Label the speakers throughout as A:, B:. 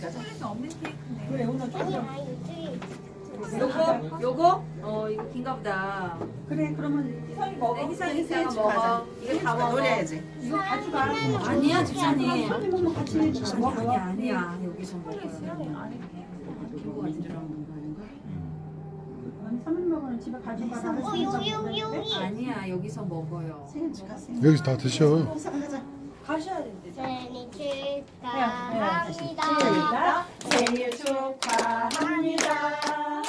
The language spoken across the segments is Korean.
A: 하자.
B: 그래 오늘 좀.
C: 요거? 이거 긴가 보다.
B: 그래 그러면 희성이 먹어.
C: 희상이 이따가 먹어. 이거 다 먹어.
A: 노래야지.
B: 이거 가져가.
C: 아니야, 집사님.
B: 희성이 먹으면 같이 먹어.
C: 아니야. 여기서 먹어.
B: 아니 3일 먹으면 집에 가져가.
C: 아니야, 여기서 먹어요.
A: 생일 축하해.
D: 여기서 다 드셔.
A: 가자.
B: 가셔야 된대.
E: 생일 축하합니다.
B: 생일 축하합니다.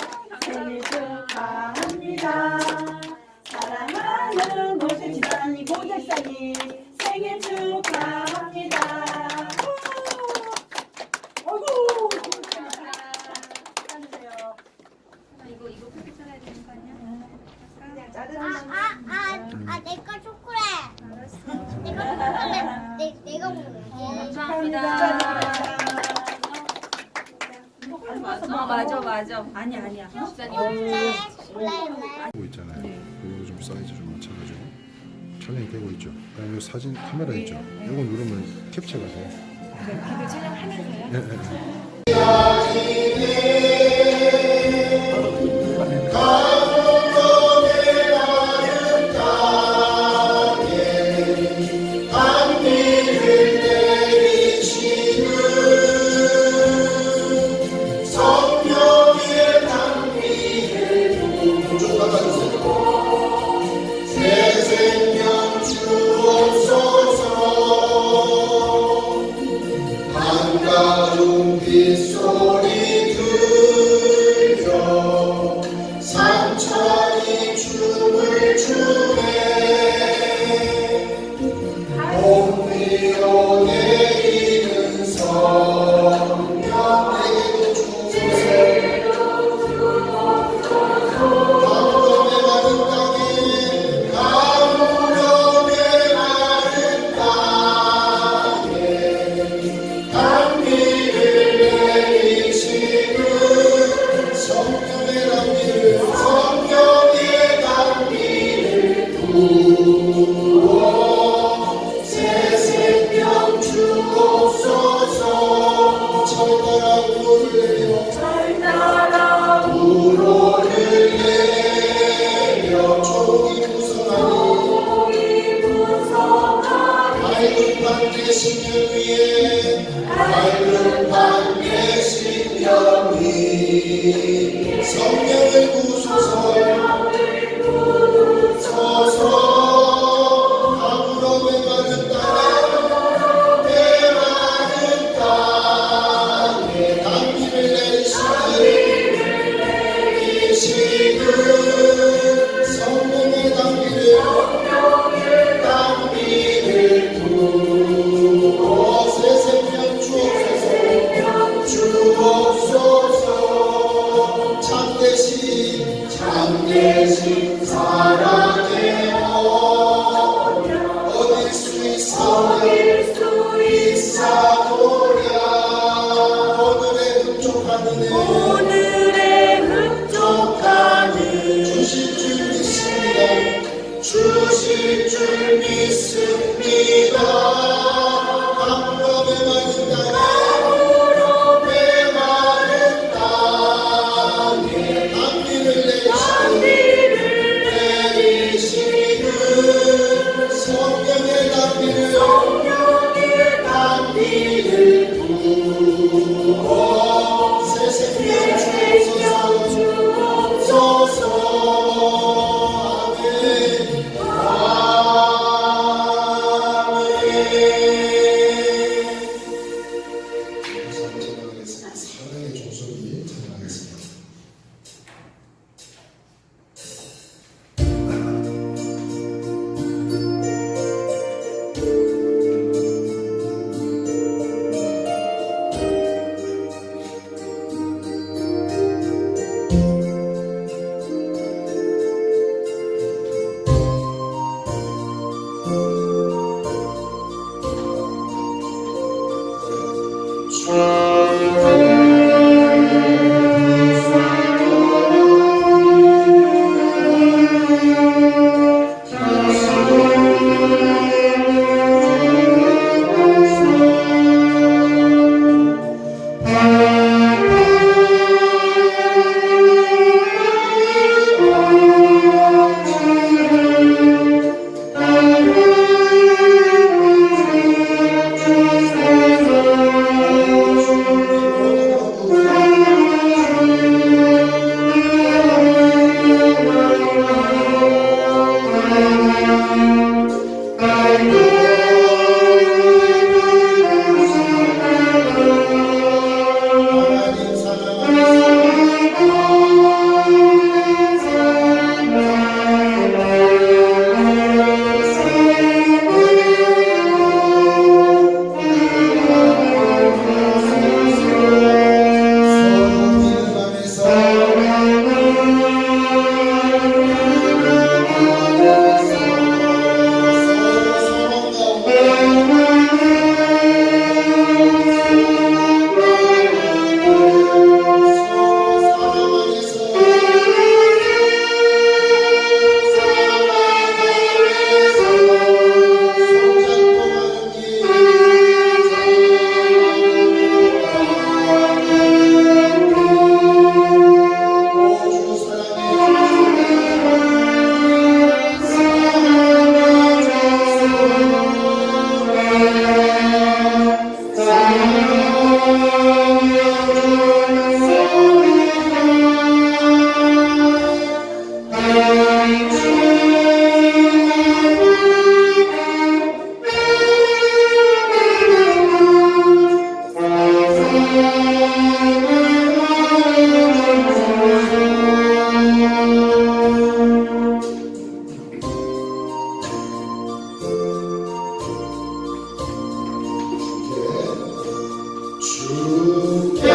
B: 생일 축하합니다. 사랑하는 모세 집사님 고재사님 생일 축하합니다. 어이구. 축하드려요.
C: 이거 크게 잘라야 되는 거 아니야?
E: 내거 초콜릿. 내거 초콜릿. 내가 먹어야지.
C: 감사합니다. 맞아. 아니야. 집사님.
D: 하고 있잖아요. 그리고 좀 사이즈 좀 맞춰가지고 촬영이 되고 있죠. 그다음에 요 사진 카메라 있죠. 이거 누르면 캡처가 돼요.
C: 비디오 촬영하면서요?
D: 네.
F: 한가운 빗소리 들려 산천이 춤을 추네 봄 위로 내리는 성령에게도 주소서 가물음에 마른 땅에 가물음에 마른 땅에 단비를 내리시는 성령의 단비를 부어 새 생명 주옵소서 철나라 물을 내려 종이 무성하니 밝은 판 되시면 위에 밝은 판 되시면 위 성령을 부소서 서서 가물음에 마른 땅에 단비를 내리시는 성령의 단비를 부어 새 생명 주옵소서 참되신 주께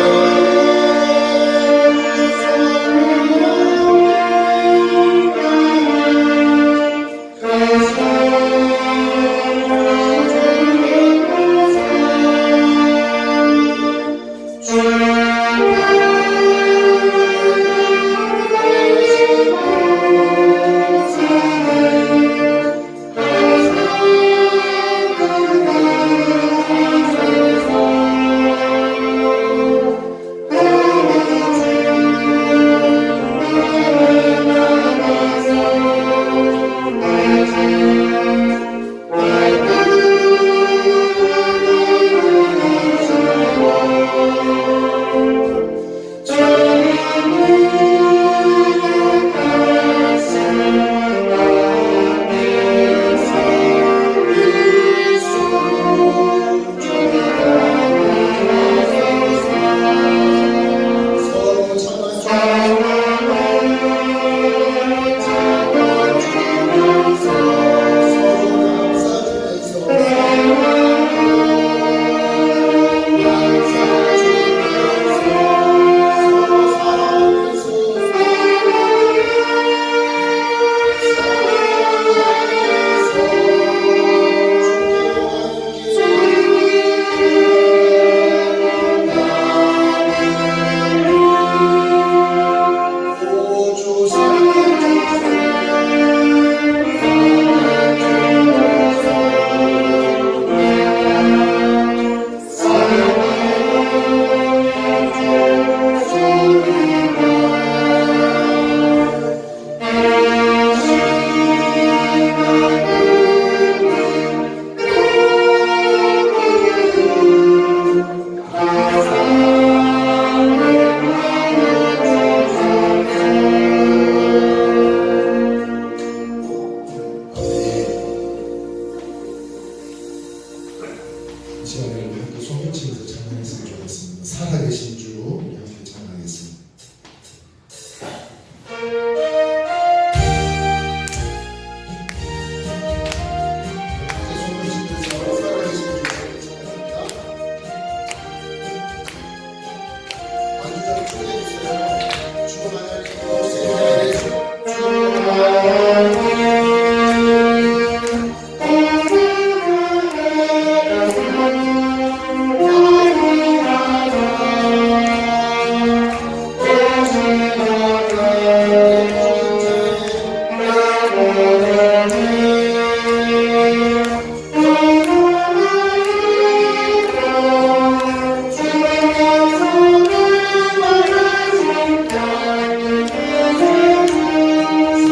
F: 서로 이 시간에 우리 함께 손붙이면서 찬양했으면 좋겠습니다. 살아계신 주 우리 함께 찬양하겠습니다. 손붙이면서 살아계신 주 찬양합니다. 안주자를 축복해주세요. 주 하나님으로 세계에서 주 하나님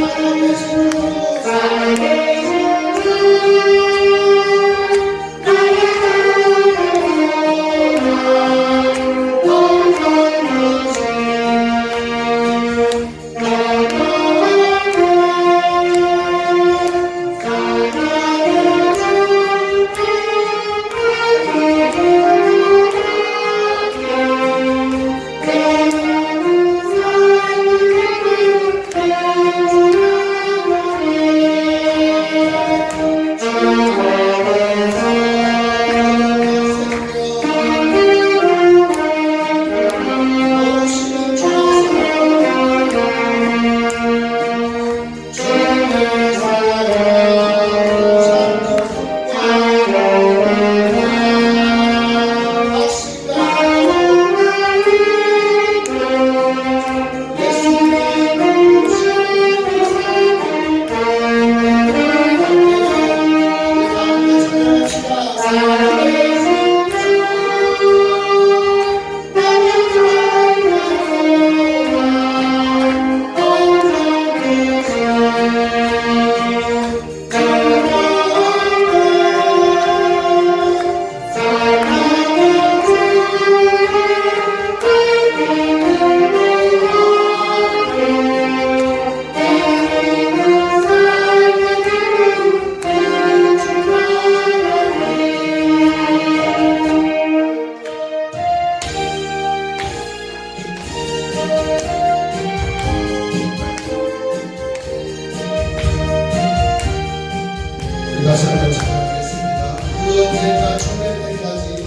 F: 살아계신 주 다시 한번 찬양하겠습니다. 그 언젠가 초대 때까지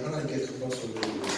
F: 하나님께 큰 박수 올려드리겠습니다.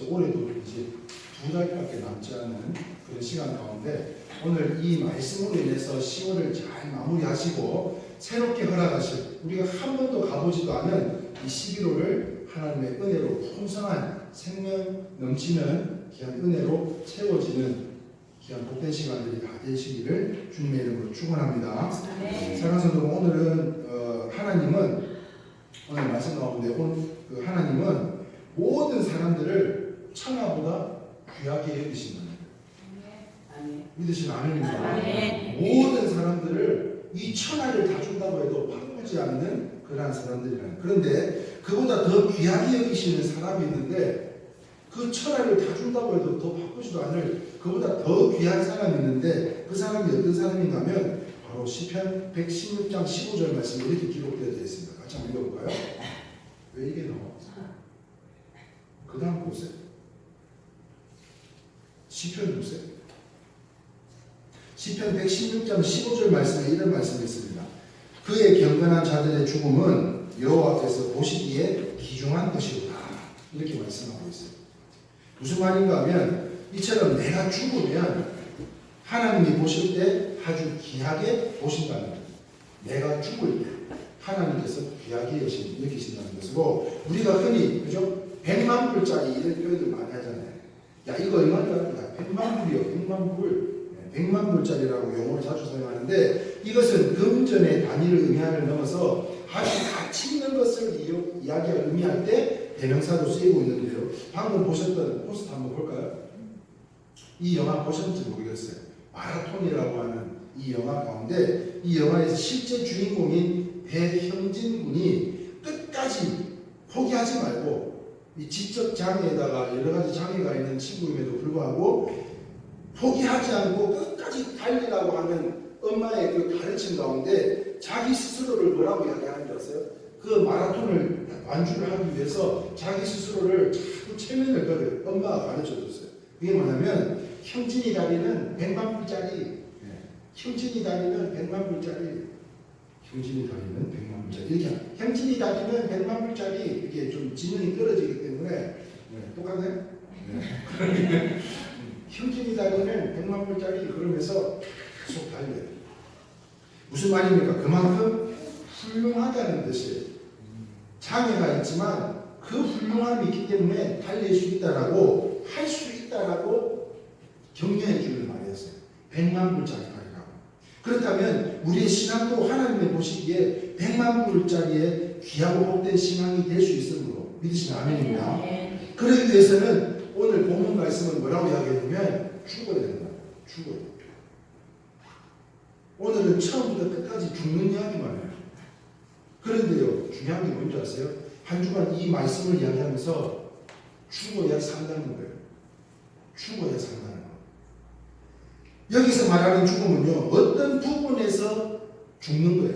F: 이제 올해도 이제 2달밖에 남지 않은 그런 시간 가운데
D: 오늘 이 말씀으로 인해서 10월을 잘 마무리하시고 새롭게 허락하실 우리가 한 번도 가보지도 않은 이 11월을 하나님의 은혜로 풍성한 생명 넘치는 귀한 은혜로 채워지는 귀한 복된 시간들이 다 되시기를 주님의 이름으로 축원합니다. 사랑하는 성도 오늘은 하나님은 오늘 말씀 가운데 그 하나님은 모든 사람들을 천하보다 귀하게 여기신다. 믿으시면 아멘입니다. 모든 사람들을 이 천하를 다 준다고 해도 바꾸지 않는 그러한 사람들이라는. 그런데 그보다 더 귀하게 여기시는 사람이 있는데 그 천하를 다 준다고 해도 더 바꾸지도 않을 그보다 더 귀한 사람이 있는데 그 사람이 어떤 사람인가 하면 바로 시편 116장 15절 말씀이 이렇게 기록되어 있습니다. 같이 한번 읽어볼까요? 왜 이게 나와? 그 다음 보세요. 시편 보세요. 시편 116장 15절 말씀에 이런 말씀이 있습니다. 그의 경건한 자들의 죽음은 여호와 앞에서 보시기에 귀중한 것이로다. 이렇게 말씀하고 있어요. 무슨 말인가 하면 이처럼 내가 죽으면 하나님이 보실 때 아주 귀하게 보신다는 거예요. 내가 죽을 때 하나님께서 귀하게 여기신다는 것으로 우리가 흔히 그죠? 100만 불짜리 이런 표현을 많이 하잖아요. 야 이거 얼마냐? 100만 불이요. 100만 불. 100만 불짜리라고 용어를 자주 사용하는데 이것은 금전의 단위를 의미하는 넘어서 아주 가치 있는 것을 이야기할 의미할 때 대명사로 쓰이고 있는데요. 방금 보셨던 포스터 한번 볼까요? 이 영화 보셨는지 모르겠어요. 마라톤이라고 하는 이 영화 가운데 이 영화에서 실제 주인공인 배형진 군이 끝까지 포기하지 말고 이 지적 장애에다가 여러 가지 장애가 있는 친구임에도 불구하고 포기하지 않고 끝까지 달리라고 하는 엄마의 그 가르침 가운데 자기 스스로를 뭐라고 이야기하는 줄 아세요? 그 마라톤을 완주를 하기 위해서 자기 스스로를 자꾸 체면을 걸어요. 엄마가 가르쳐 줬어요. 그게 뭐냐면 형진이 다리는 100만 불짜리, 형진이 다리는 100만 불짜리, 형진이 다리는 100만 불짜리 이렇게 형진이 다리는 100만 불짜리 이게 좀 지능이 떨어지기 때문에 똑같아요? 형진이 다리는 100만 불짜리 그러면서 계속 달려요. 무슨 말입니까? 그만큼 훌륭하다는 뜻이에요. 장애가 있지만 그 훌륭함이 있기 때문에 달릴 수 있다라고 할 수 있다라고 격려해 주는 말이었어요. 100만 불짜리 말이라고. 그렇다면 우리의 신앙도 하나님의 보시기에 100만 불짜리의 귀하고 복된 신앙이 될 수 있으므로 믿으시면 아멘입니다. 그러기 위해서는 오늘 본문 말씀은 뭐라고 이야기했냐면 죽어야 된다. 죽어야 된다. 오늘은 처음부터 끝까지 죽는 이야기만 해요. 그런데요, 중요한 게 뭔지 아세요? 한 주간 이 말씀을 이야기하면서 죽어야 산다는 거예요. 죽어야 산다는 거. 여기서 말하는 죽음은요, 어떤 부분에서 죽는 거예요.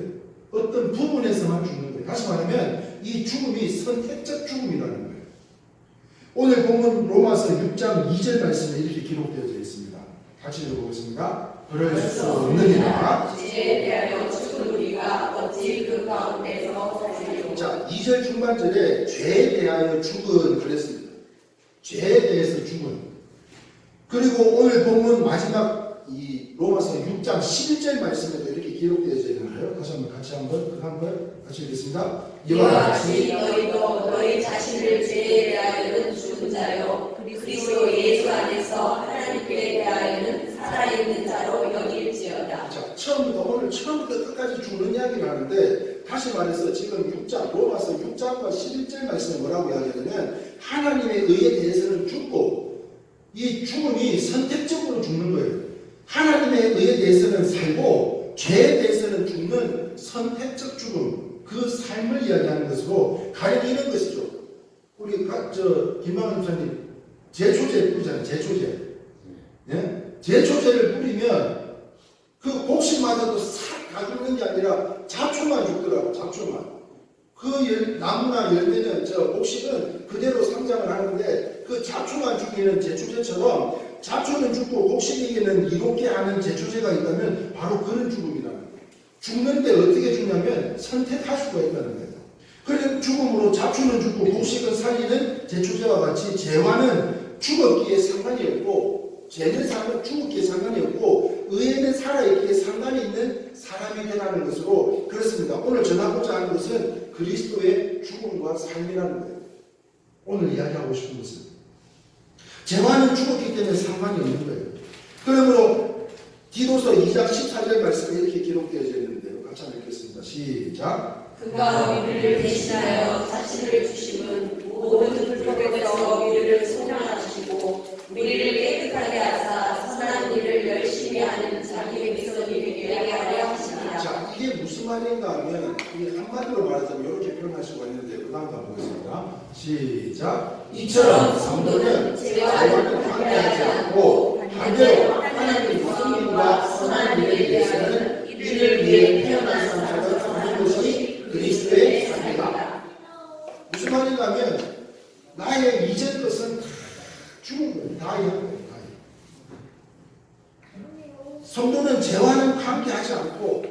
D: 어떤 부분에서만 죽는 거예요. 다시 말하면 이 죽음이 선택적 죽음이라는 거예요. 오늘 본문 로마서 6장 2절 말씀에 이렇게 기록되어 있습니다. 같이 읽어보겠습니다. 그럴 수 없느니라.
B: 죄에 대하여 죽은 우리가 어찌 그 가운데서 살리요.
D: 자, 2절 중반절에 죄에 대하여 죽은 그랬습니다. 죄에 대해서 죽은. 그리고 오늘 본문 마지막 이 로마서 6장 11절 말씀에도 이렇게 기록되어 있는데요. 다시 한번 같이 읽겠습니다.
B: 이와 같이 너희도 너희 자신을 죄에 대하여는 죽은 자요 그리스도 예수 안에서 하나님께 대하여는 살아있는 자로 여길지어다.
D: 자, 처음부터 끝까지 죽는 이야기를 하는데 다시 말해서 지금 6장 로마서 6장과 11절 말씀에 뭐라고 이야기하냐면 하나님의 의에 대해서는 죽고 이 죽음이 선택적으로 죽는 거예요. 하나님의 의에 대해서는 살고 죄에 대해서는 죽는 선택적 죽음, 그 삶을 이야기하는 것으로 가령 이런 것이죠. 우리 김방은 목사님 제초제 뿌리잖아요. 제초제. 예? 제초제를 뿌리면 그 곡식마저도 싹 다 죽는 게 아니라 잡초만 죽더라고. 잡초만. 그 나무나 열매는 곡식은 그대로 성장을 하는데 그 잡초만 죽이는 제초제처럼 잡초는 죽고 곡식에게는 이롭게 하는 제초제가 있다면 바로 그런 죽음이라는 거예요. 죽는데 어떻게 죽냐면 선택할 수가 있다는 거예요. 그래서 죽음으로 잡초는 죽고 곡식은 살리는 제초제와 같이 죄와는 죽었기에 상관이 없고 죄는 죽었기에 상관이 없고 의에는 살아있기에 상관이 있는 사람이 되라는 것으로 그렇습니다. 오늘 전하고자 하는 것은 그리스도의 죽음과 삶이라는 거예요. 오늘 이야기하고 싶은 것은 죄와는 죽었기 때문에 상관이 없는 거예요. 그러므로 디도서 2장 14절 말씀에 이렇게 기록되어져 있는데요. 같이 한번 읽겠습니다. 시작.
B: 그가 우리를 대신하여 자신을 주심은 모든 불법에서 우리를 소멸하시고 우리를 깨끗하게 하사 선한 일을 열심히 하는 자기의 미선이 되게 하려 하십니다.
D: 자, 이게 무슨 말인가 하면 이게 한마디로 말하자면 이렇게 표현할 수가 있는데 그 다음 가보겠습니다. 시작. 이처럼 성도는 죄와는 관계하지 않고 반대로 하나님 성인과 선한 일에 대해서는 이를 위해 태어난 사람을 하는 것이 그리스도의 삶이다. 무슨 말인가 하면 나의 이전 것은 다 죽은 거예요. 다 이한 거예요. 성도는 죄와는 관계하지 않고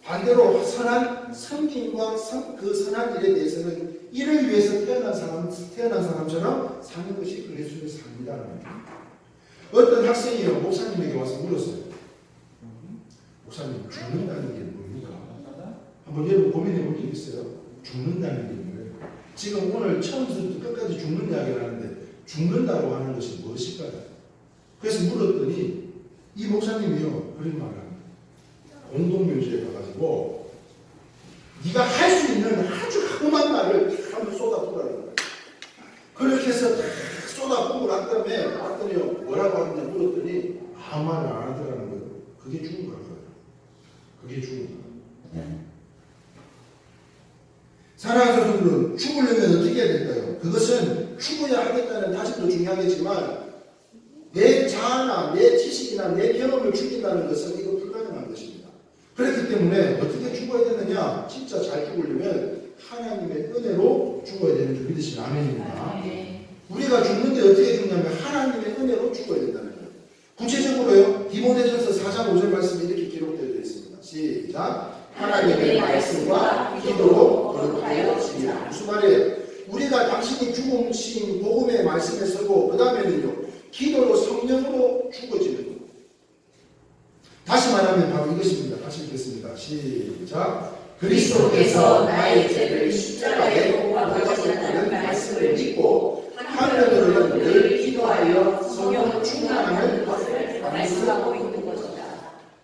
D: 반대로 선한 성김과 그 선한 일에 대해서는 이를 위해서 태어난 사람처럼 사는 것이 그리스도의 삶이다. 어떤 학생이요 목사님에게 와서 물었어요. 목사님, 죽는다는 게 뭡니까? 한번 여러분 고민해 볼 게 있어요. 죽는다는 게 뭐예요? 지금 오늘 처음부터 끝까지 죽는 이야기를 하는데 죽는다고 하는 것이 무엇일까요? 그래서 물었더니 이 목사님이요 그런 말을 합니다. 공동묘지에 가가지고 네가 할 수 있는 아주 험한 말을 한번 쏟아부으라는 거예요. 그렇게 해서 쏟아부으고 난 다음에 봤더니요 뭐라고 하느냐 물었더니 아무 말을 안 하더라는 거예요. 그게 죽은 거예요. 그게 죽은 거예요. 사랑하는 성도들은 죽으려면 어떻게 해야 될까요? 그것은 죽어야 하겠다는 다짐도 중요하겠지만 내 자아나 내 지식이나 내 경험을 죽인다는 것은 이거 불가능한 것입니다. 그렇기 때문에 어떻게 죽어야 되느냐? 진짜 잘 죽으려면 하나님의 은혜로 죽어야 되는 줄 믿으시면 아멘입니다. 우리가 죽는데 어떻게 죽냐면 하나님의 은혜로 죽어야 된다는 거예요. 구체적으로요. 디모데전서 4장 5절 말씀이 이렇게 기록되어 있습니다. 시작. 하나님의 말씀과 기도로 거룩하여 지니라. 무슨 말이에요? 우리가 당신이 죽으신 복음의 말씀에 서고 그 다음에는요 기도로 성령으로 죽어지는 것. 다시 말하면 바로 이것입니다. 같이 읽겠습니다. 시작.
B: 그리스도께서 나의 죄를 십자가에 못 박으셨다는 말씀을 믿고 한편으로는 늘 기도하여 성령 충만하는 것을 말씀하고 있는 것이다.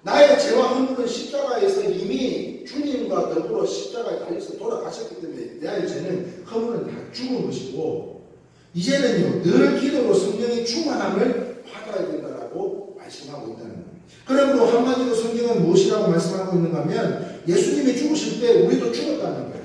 D: 나의 죄와 허물은 십자가에서 이미 주님과 더불어 십자가에 달려서 돌아가셨기 때문에 나의 죄는 허물은 다 죽은 것이고 이제는요 늘 기도로 성령의 충만함을 받아야 된다라고 말씀하고 있다는 거예요. 그러므로 한마디로 성경은 무엇이라고 말씀하고 있는가 하면 예수님이 죽으실 때 우리도 죽었다는 거예요.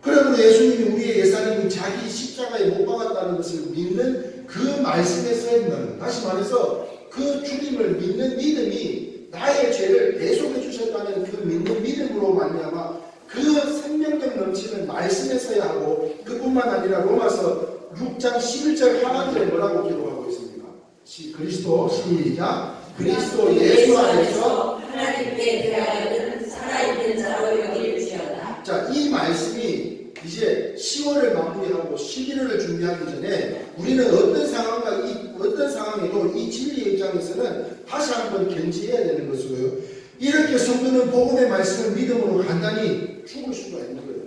D: 그러므로 예수님이 우리의 예산인 자기 십자가에 못 박았다는 것을 믿는 그 말씀에 써야 된다는 거예요. 다시 말해서 그 주님을 믿는 믿음이 나의 죄를 대속해 주셨다는 그 믿는 믿음으로 말미암아 그 생명력 넘치는 말씀에 서야 하고 그뿐만 아니라 로마서 6장 11절 하반절에 뭐라고 기록하고 있습니까? 그리스도 시작. 그리스도 예수 안에서
B: 하나님께 대하여는 살아있는 자로 여길지어다.
D: 자, 이 말씀이 이제 10월을 마무리하고 11월을 준비하기 전에 우리는 어떤 상황에도 이 진리의 입장에서는 다시 한번 견지해야 되는 것이고요. 이렇게 성도는 복음의 말씀을 믿음으로 간단히 죽을 수가 있는 거예요.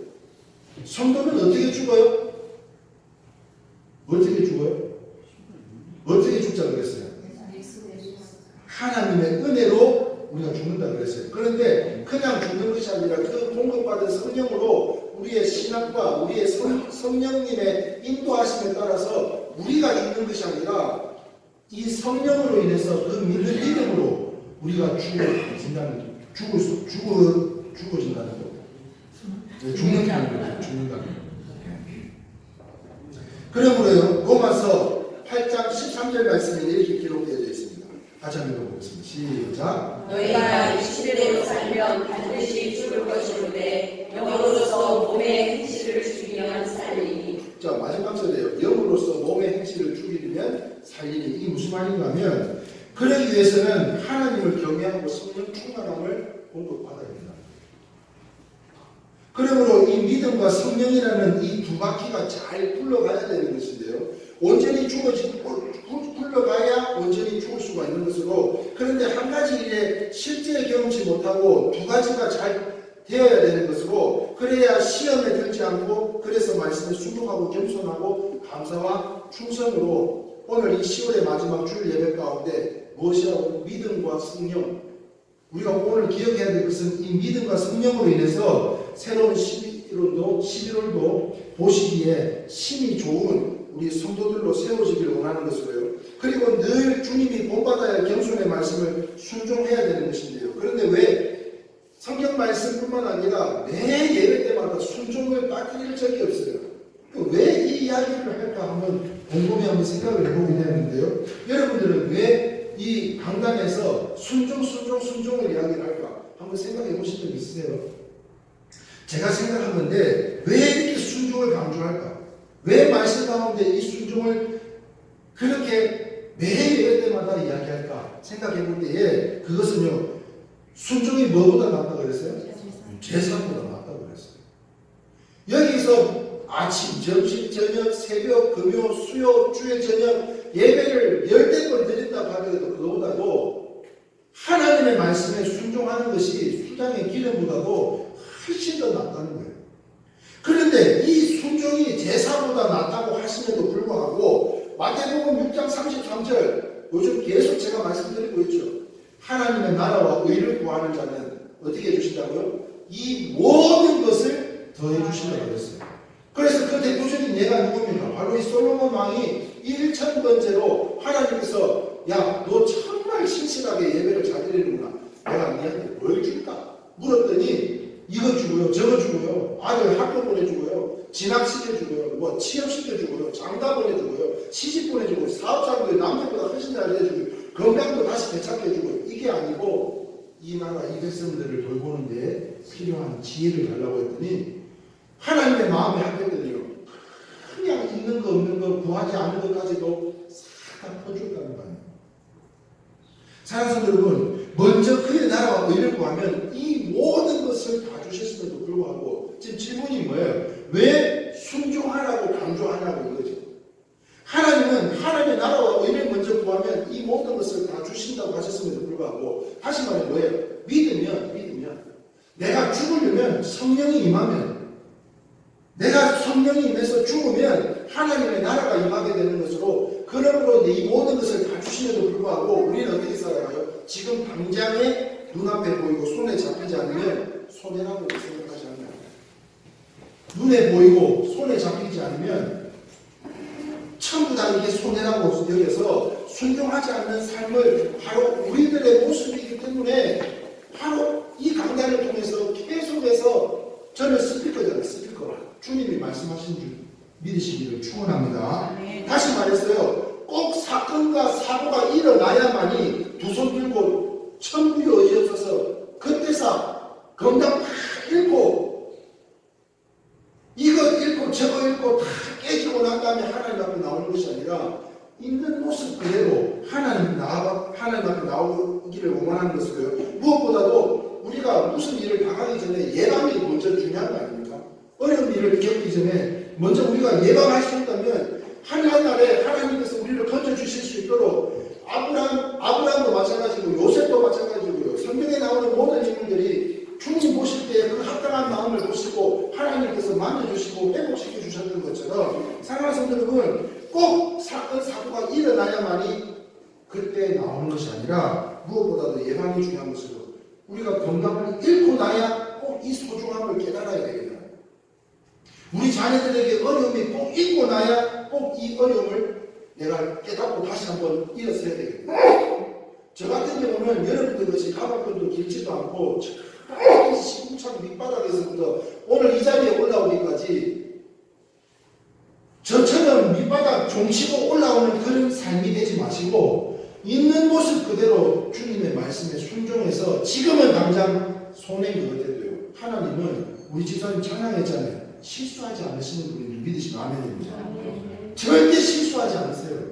D: 성도는 어떻게 죽어요? 어떻게 죽어요? 어떻게 죽자 그랬어요? 하나님의 은혜로 우리가 죽는다 그랬어요. 그런데 그냥 죽는 것이 아니라 그 공급받은 성령으로 우리의 신학과 우리의 성령님의 인도하심에 따라서 우리가 죽는 것이 아니라 이 성령으로 인해서 그 믿는 믿음으로 우리가 죽어진다는 거예요. 죽는다는 거예요. 죽는다는 거예요. 그러므로요 로마서 8장 13절 말씀에 이렇게 기록되어 있습니다. 다시 한번 읽어보겠습니다. 시작.
B: 너희가 육신대로 살면 반드시 죽을 것이로되 영으로서 몸의 행실을 죽이면 살리니.
D: 자, 마지막 절에요. 영으로서 몸의 행실을 죽이면 살리니. 이게 무슨 말인가 하면 그러기 위해서는 하나님을 경외하고 성령 충만함을 공급받아야 된다. 그러므로 이 믿음과 성령이라는 이 두 바퀴가 잘 굴러가야 되는 것인데요. 온전히 굴러가야 온전히 죽을 수가 있는 것으로 그런데 한 가지 일에 실제 경험치 못하고 두 가지가 잘 되어야 되는 것으로 그래야 시험에 들지 않고 그래서 말씀에 순종하고 겸손하고 감사와 충성으로 오늘 이 10월의 마지막 주일 예배 가운데 무엇이라고 믿음과 성령 우리가 오늘 기억해야 될 것은 이 믿음과 성령으로 인해서 새로운 11월도 보시기에 힘이 좋은 우리 성도들로 세워지기를 원하는 것으로요. 그리고 늘 주님이 본받아야 할 겸손의 말씀을 순종해야 되는 것인데요. 그런데 왜 성경 말씀뿐만 아니라 매 예배 때마다 순종을 빠뜨릴 적이 없어요. 왜 이 이야기를 할까 한번 곰곰이 한번 생각을 해보게 되는데요. 여러분들은 왜 이 강단에서 순종을 이야기를 할까 한번 생각해 보신 적 있으세요? 제가 생각한 건데 왜 이렇게 순종을 강조할까? 왜 말씀 가운데 이 순종을 그렇게 매 예배 때마다 이야기할까? 생각해 볼 때에 그것은요. 순종이 뭐보다 낫다 그랬어요? 제사보다 낫다 그랬어요. 여기서 아침, 점심, 저녁, 새벽, 금요, 수요, 주일 저녁 예배를 10번 드린다고 하더라도 그거보다도 하나님의 말씀에 순종하는 것이 수장의 기름보다도 훨씬 더 낫다는 거예요. 그런데 이 순종이 제사보다 낫다고 하심에도 불구하고 마태복음 6장 33절 요즘 계속 제가 말씀드리고 있죠. 하나님의 나라와 의를 구하는 자는 어떻게 해주신다고요? 이 모든 것을 더해 주신다고 그랬어요. 그래서 그 대표적인 예가 누굽니까? 바로 이 솔로몬 왕이 1,000번째로 하나님께서 야, 너 정말 신실하게 예배를 잘 드리는구나. 내가 너한테 뭘 줄까? 물었더니 이거 주고요, 저거 주고요, 아들 학교 보내주고요, 진학시켜주고요, 뭐 취업시켜주고요, 장가 보내주고요, 시집 보내주고요, 사업장도 남들보다 훨씬 잘 해주고요, 건강도 다시 되찾게해주고요. 이게 아니고 이 나라 이 백성들을 돌보는 데 필요한 지혜를 달라고 했더니 하나님의 마음에 합했더니요. 그냥 있는 거 없는 거 구하지 않은 것까지도 싹 다 퍼줬다는 거 아니에요. 사랑하는 여러분, 먼저 그의 나라와 의를 구하면 이 모든 것을 다 주셨음에도 불구하고 지금 질문이 뭐예요? 왜 순종하라고 강조하냐고 이거죠. 하나님은 하나님의 나라와 의를 먼저 구하면 이 모든 것을 다 주신다고 하셨음에도 불구하고 다시 말해 뭐예요? 믿으면 내가 죽으려면 성령이 임하면 내가 성령이 임해서 죽으면 하나님의 나라가 임하게 되는 것으로 그러므로 이 모든 것을 다 주심에도 불구하고 우리는 어떻게 살아가요? 지금 당장에 눈앞에 보이고 손에 잡히지 않으면 손해라고 생각하지 않나요? 눈에 보이고 손에 잡히지 않으면 전부 다 이게 손해라고 여겨서 순종하지 않는 삶을 바로 우리들의 모습이기 때문에 바로 이 강단을 통해서 계속해서 저는 스피커잖아요. 스피커. 주님이 말씀하신 줄 믿으시기를 축원합니다. 다시 말했어요. 꼭 사건과 사고가 일어나야만이 두 손 들고 천부의 의지 없어서 그때서 건강 다 잃고 이거 잃고 저거 잃고 다 깨지고 난 다음에 하나님 앞에 나오는 것이 아니라 있는 모습 그대로 하나님 앞에 나오기를 원하는 것이고요. 무엇보다도 우리가 무슨 일을 당하기 전에 예방이 먼저 중요한 거 아닙니까? 어려운 일을 겪기 전에 먼저 우리가 예방할 수 있다면 하늘하늘에 하나님께서 우리를 건져주실 수 있도록 아브라함도 마찬가지고 요셉도 마찬가지고요. 성경에 나오는 모든 인물들이 주님 보실 때 그 합당한 마음을 보시고 하나님께서 만져주시고 회복시켜 주셨던 것처럼 사랑하는 성도 여러분, 꼭 사건 사고가 일어나야만이 그때 나오는 것이 아니라 무엇보다도 예방이 중요한 것으로 우리가 건강을 잃고 나야 꼭 이 소중함을 깨달아야 되겠다. 우리 자녀들에게 어려움이 꼭 있고 나야 꼭 이 어려움을 내가 깨닫고 다시 한번 일어서야 되겠다. 저 같은 경우는 여러분들 같이 가방끈도 길지도 않고 시궁창 밑바닥에서부터 오늘 이 자리에 올라오기까지 저처럼 밑바닥 종치고 올라오는 그런 삶이 되지 마시고 있는 모습 그대로 주님의 말씀에 순종해서 지금은 당장 손해인 것 같아도요. 하나님은 우리 집사님 찬양했잖아요. 실수하지 않으시는 분을 믿으시면 아멘입니다. 절대 실수하지 않으세요.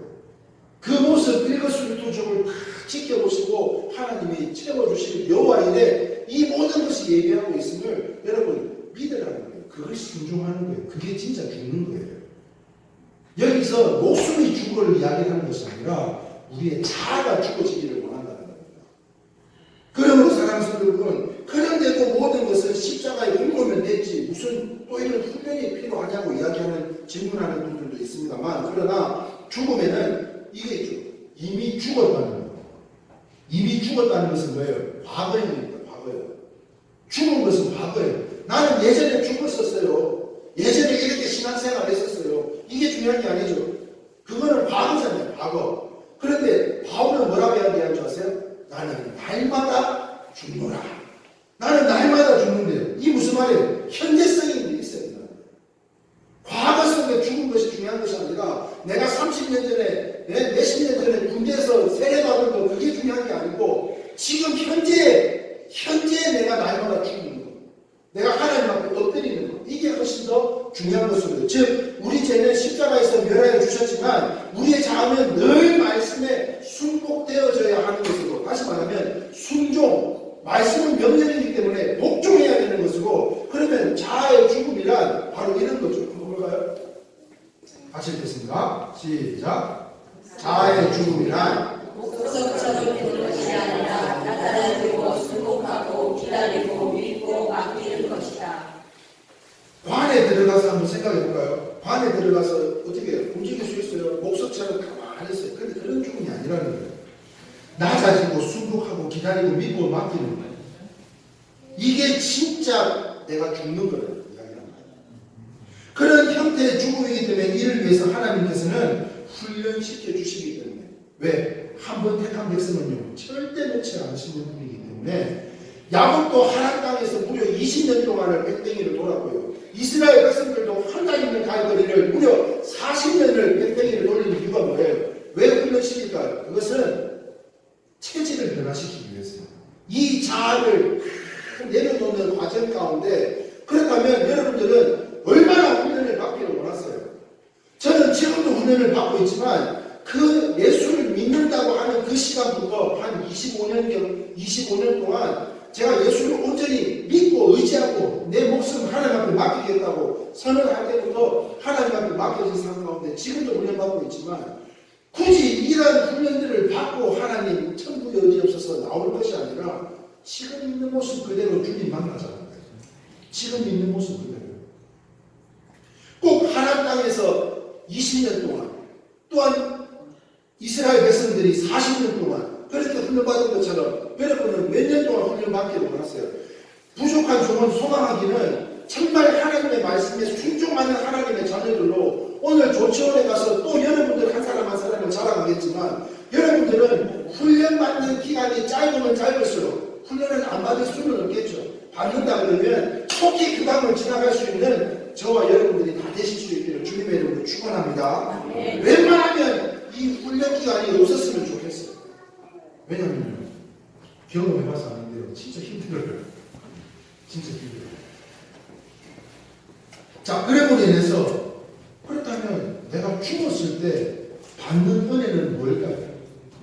D: 그 모습 일거수일투족을 다 지켜보시고 하나님이 채워주실 여호와 이래 이 모든 것이 예비하고 있음을 여러분 믿으라는 거예요. 그걸 순종하는 거예요. 그게 진짜 죽는 거예요. 여기서 목숨이 죽은 걸 이야기하는 것이 아니라 우리의 자아가 죽어지기를 원한다는 겁니다. 이야기하는 질문하는 분들도 있습니다만 그러나 죽음에는 이게 있죠. 이미 죽었다는 거. 이미 죽었다는 것은 뭐예요? 과거입니다. 과거예요. 죽은 것은 과거예요. 나는 예전에 죽었었어요. 예전에 이렇게 신앙생활 했었어요. 이게 중요한 게 아니죠. 그거는 과거잖아요. 과거. 그런데 바울은 뭐라고 이야기하는 줄 아세요? 나는 날마다 죽노라. 나는 날마다 죽는데요. 이 무슨 말이에요? 현재성이 있어야 된다. 과거 속에 죽은 것이 중요한 것이 아니라 내가 30년 전에 몇십 년 전에 군대에서 세례받은 거 그게 중요한 게 아니고 지금 현재 내가 날마다 죽는 거. 내가 하나님 앞에 엎드리는 거. 이게 훨씬 더 중요한 것입니다. 즉 우리 죄는 십자가에서 멸하여 주셨지만 우리의 자아는 늘 말씀에 순복되어져야 하는 것이고 다시 말하면 순종 말씀은 명령이기 때문에 복종해야 되는 것이고 그러면 자아의 죽음이란 바로 이런 거죠. 한번 볼까요? 같이 읽겠습니다. 시작. 자아의 죽음이란
B: 목적처럼 되는 것이 아니라 나타내고 순복하고 기다리고 믿고 맡기는 것이다.
D: 관에 들어가서 한번 생각해 볼까요? 관에 들어가서 어떻게 해요? 움직일 수 있어요? 목석처럼 가만히 있어요. 그런데 그런 죽음이 아니라는 거예요. 낮아지고 순복하고 기다리고 믿고 맡기는 거예요. 이게 진짜 내가 죽는 거예요. 그런 형태의 죽음이기 때문에 이를 위해서 하나님께서는 훈련시켜 주시기 때문에 왜? 한 번 택한 백성은요 절대 놓지 않으시는 분이기 때문에 야곱도 하란 땅에서 무려 20년 동안을 백댕이를 돌았고요. 이스라엘 백성들도 하나님의 갈거리를 무려 40년을 백댕이를 돌리는 이유가 뭐예요? 왜 훈련시킬까요? 그것은 체질을 변화시키기 위해서입니다. 이 자아를 내려놓는 과정 가운데 그렇다면 여러분들은 얼마나 훈련을 받기를 원하세요? 저는 지금도 훈련을 받고 있지만 그 예수를 믿는다고 하는 그 시간부터 한 25년 동안 제가 예수를 온전히 믿고 의지하고 내 목숨 하나님 앞에 맡기겠다고 선언할 때부터 하나님 앞에 맡겨진 상황 가운데 지금도 훈련받고 있지만 굳이 이런 훈련들을 받고 하나님 천국에 의지없어서 나올 것이 아니라 지금 있는 모습 그대로 주님 만나자는 거예요. 지금 있는 모습 그대로. 꼭 하나님 땅에서 20년 동안 또한 이스라엘 백성들이 40년 동안 그렇게 훈련받은 것처럼 여러분은 몇 년 동안 훈련받기를 원하세요. 부족한 종은 소망하기는 정말 하나님의 말씀에 순종하는 하나님의 자녀들로 오늘 조치원에 가서 또 여러분들 한 사람 한 사람을 자랑하겠지만 여러분들은 훈련받는 기간이 짧으면 짧을수록 훈련을 안 받을 수는 없겠죠. 받는다 그러면 속히 그 강을 지나갈 수 있는 저와 여러분들이 다 되실 수 있기를 주님의 이름으로 축원합니다. 웬만하면 이 훈련 기간이 없었으면 좋겠어요. 왜냐하면 경험해봐서 아는데요. 진짜 힘들어요. 진짜 힘들어요. 자, 그래로 인해서 그렇다면 내가 죽었을 때 받는 은혜는 뭘까요?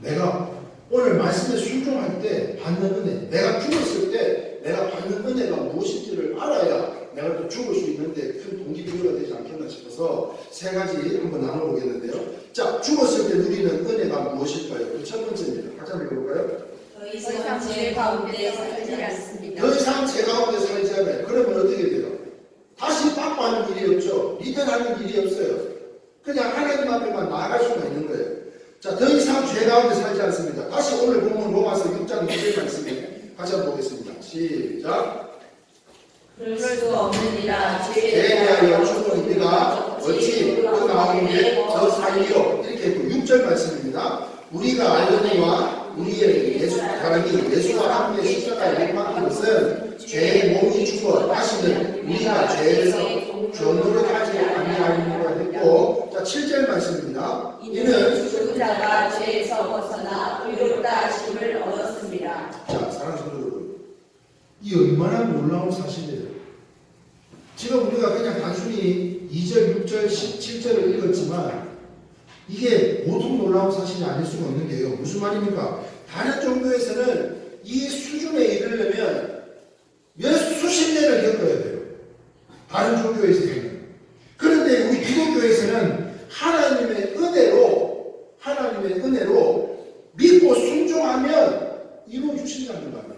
D: 내가 오늘 말씀에 순종할 때 받는 은혜, 내가 죽었을 때 내가 받는 은혜가 무엇인지를 알아야 내가 또 죽을 수 있는데 큰 동기부여가 되지 않겠나 싶어서 세 가지 한번 나눠보겠는데요. 자, 죽었을 때 누리는 은혜가 무엇일까요? 그 첫 번째입니다. 같이 한번 해볼까요?
B: 더 이상 제 가운데 살지 않습니다.
D: 더 이상 제 가운데 살지 않아요. 그러면 어떻게 돼요? 다시 빠빠하는 일이 없죠. 리턴하는 일이 없어요. 그냥 하나님 앞에만 나아갈 수가 있는 거예요. 자, 더 이상 죄 가운데 살지 않습니다. 다시 오늘 본문 로마서 6장 6절 말씀에 같이 한번 보겠습니다. 시작.
B: 그럴 수 없느니라.
D: 죄에 대하여 죽은 우리가 어찌 그 가운데 더 살리요. 이렇게 6절 말씀입니다. 우리가 알거니와 우리의 사랑이 예수와 함께 십자가에 못 박힌 것은 죄의 몸이 죽어 다시는 우리가 죄에서 전도를 하지 아니하리라 했고, 자 7절 말씀입니다. 이는
B: 죽은 자가 죄에서 벗어나 의롭다 하심을 얻었습니다.
D: 자 사랑하는 성도 여러분, 이 얼마나 놀라운 사실이에요. 지금 우리가 그냥 단순히 2절, 6절, 17절을 읽었지만 이게 보통 놀라운 사실이 아닐 수가 없는 게요. 무슨 말입니까? 다른 종교에서는 이 수준에 이르려면 몇 수십 년을 겪어야 돼요. 다른 종교에서는. 그런데 우리 기독교에서는 하나님의 은혜로 믿고 순종하면 이루어주신다는 거 아니에요.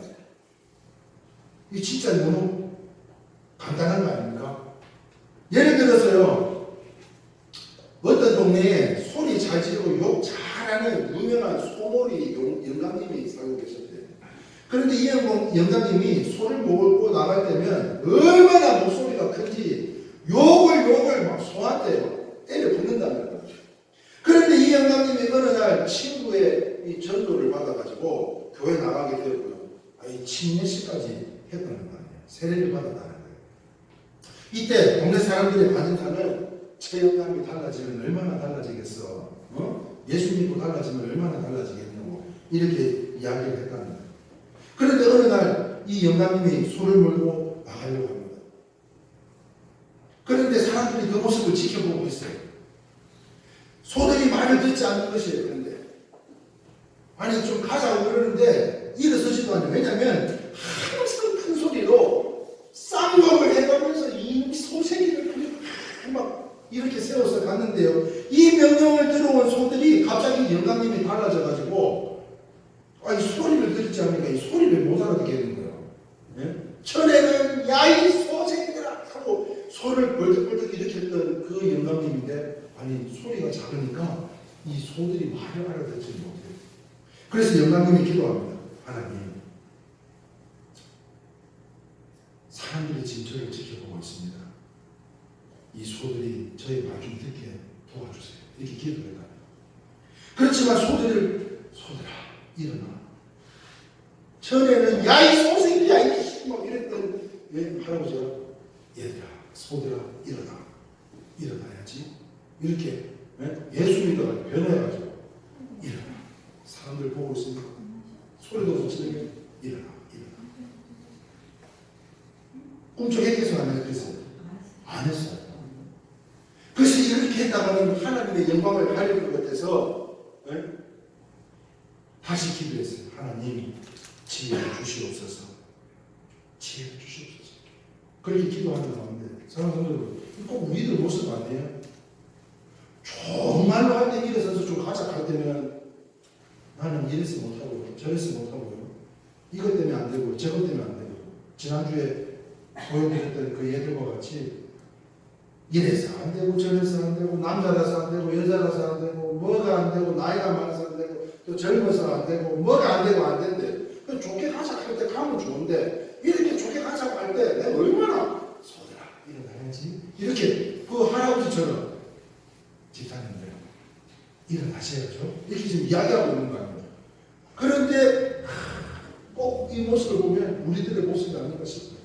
D: 이게 진짜 너무 간단한 거 아닙니까? 예를 들어서요, 동네에 소리 잘 지르고 욕 잘하는 유명한 소몰이 영감님이 살고 계셨대요. 그런데 이 영감님이 소를 몰고 나갈 때면 얼마나 목소리가 큰지 욕을 막 소한테 때려 붓는다는 거죠. 그런데 이 영감님이 어느 날 친구의 이 전도를 받아가지고 교회 나가게 되었고요. 이 침례식까지 했다는 거 아니에요. 세례를 받았다는 거예요. 이때 동네 사람들의 관심사는 제 영감이 달라지면 얼마나 달라지겠어. 예수 믿고 달라지면 얼마나 달라지겠냐고 이렇게 이야기를 했다는 거예요. 그런데 어느 날 이 영감님이 소를 몰고 나가려고 합니다. 그런데 사람들이 그 모습을 지켜보고 있어요. 소들이 말을 듣지 않는 것이에요. 그런데 아니 좀 가자고 그러는데 일어서지도 않아요. 왜냐하면 항상 큰 소리로 쌍검을 해가면서 이 소새끼를 막 이렇게 세워서 갔는데요. 이 명령을 들어온 소들이 갑자기 영감님이 달라져가지고 이 소리를 듣지 않으니까 이 소리를 못 알아듣게 되는 거예요. 예? 전에는 야이 소새끼들아 하고 소를 벌떡벌떡 일으켰던 그 영감님인데 아니 소리가 작으니까 이 소들이 말을 알아듣지 못해요. 그래서 영감님이 기도합니다. 하나님, 사람들이 지금 저를 지켜보고 있습니다. 이 소들이 저의 말 좀 듣게 도와주세요. 이렇게 기도했다. 그렇지만 소들아 일어나. 전에는 야이 소새끼야 막 이랬던 할아버지가 얘들아 소들아 일어나야지. 이렇게 예수 믿어가지고 변해가지고 일어나. 사람들 보고 있으니까 소리도 못 치는 일어나. 꿈쩍했겠어요? 안 했겠어요? 안 했어요. 그래서 이렇게 했다가는 하나님의 영광을 가리는 것 같아서 다시 기도했어요. 하나님 지혜를 주시옵소서. 지혜를 주시옵소서. 그렇게 기도하는 가운데 사람들은 꼭 우리들 모습 아니에요? 정말로 할 때 일어서서 좀 가자 할 때면 나는 이래서 못하고요. 저래서 못하고요. 이것 때문에 안 되고 저것 때문에 안 되고 지난주에 보여드렸던 그 얘들과 같이 이래서 안 되고 저래서 안 되고 남자라서 안 되고 여자라서 안 되고 뭐가 안 되고 나이가 많아서 안 되고 또 젊어서 안 되고 뭐가 안 되고 안 된대. 좋게 가자 할 때 가면 좋은데 이렇게 좋게 가자고 할 때 내가 얼마나 소들아 일어나야지 이렇게 그 할아버지처럼 집사님들 일어나셔야죠. 이렇게 지금 이야기하고 있는 거 아닙니까? 그런데 꼭 이 모습을 보면 우리들의 모습이 아닌가 싶어요.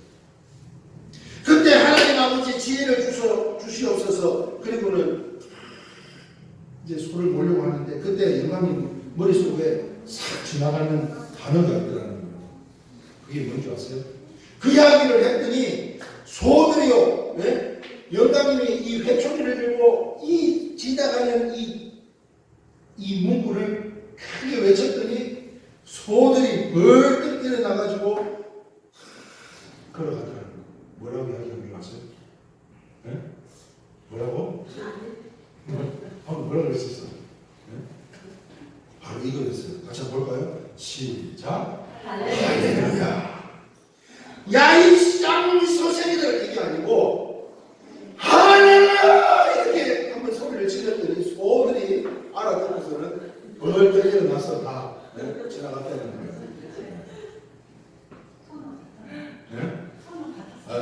D: 그때 하나님 아버지 지혜를 주시옵소서. 그리고는 이제 소를 몰려고 하는데 그때 영감님 머릿속에 싹 지나가는 단어가 있더라는 거예요. 그게 뭔지 아세요? 그 이야기를 했더니 소들이요. 네? 영감님이 이 회초리를 들고 이 지나가는 이 문구를 크게 외쳤더니 소들이 벌떡 일어나가지고 걸어가더라는 거예요. 뭐라고 이야기하는 줄 아세요? 네? 뭐라고? 뭐라고 그랬었어? 네? 바로 이거였어요. 같이 한번 볼까요? 시작. 할렐루야. 야이 쌍소새끼들 이게 아니고 할렐루야 이렇게 한번 소리를 질렀더니 소들이 알아듣고서는 벌떡 일어나서 다 지나갔다는 거예요. 네?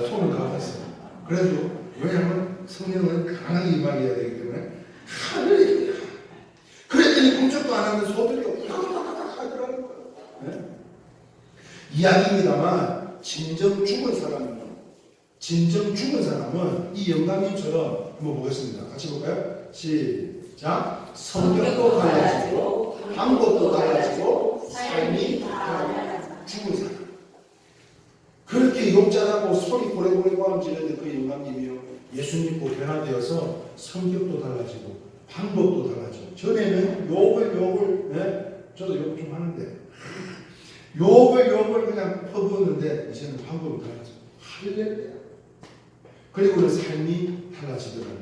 D: 손은 가봤어요. 그래도 왜냐하면 성령은 강하게 임하게 되기 때문에 할렐루야. 그랬더니 꿈쩍도 안 하는 소들이 하더라는 거예요. 네? 이야기입니다만 진정 죽은 사람은 이 영감님처럼 한번 보겠습니다. 같이 볼까요? 시작. 성격도 달라지고 방법도 달라지고 삶이 달라지고 죽은 사람. 그렇게 욕잘하고 소리 고래고래 고함 지르는 그 영감님이요. 예수 믿고 변화되어서 성격도 달라지고 방법도 달라지고 전에는 욕을 네? 저도 욕 좀 하는데 욕을 그냥 퍼부었는데 이제는 방법이 달라지고 할렐루야. 그리고는 삶이 달라지더라는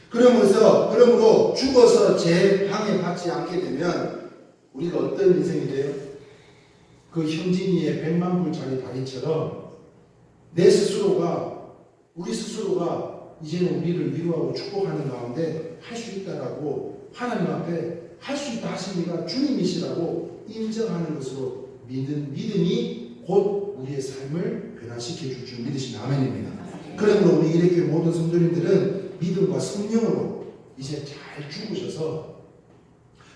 D: 거예요. 그러므로 죽어서 제 방에 받지 않게 되면 우리가 어떤 인생이 돼요? 그 형진이의 100만 불짜리 다리처럼 우리 스스로가 이제는 우리를 위로하고 축복하는 가운데 할 수 있다라고 하나님 앞에 할 수 있다 하시니까 주님이시라고 인정하는 것으로 믿음이 곧 우리의 삶을 변화시켜 줄 줄 믿으시는 아멘입니다. 그러므로 우리 이래교회 모든 성도님들은 믿음과 성령으로 이제 잘 죽으셔서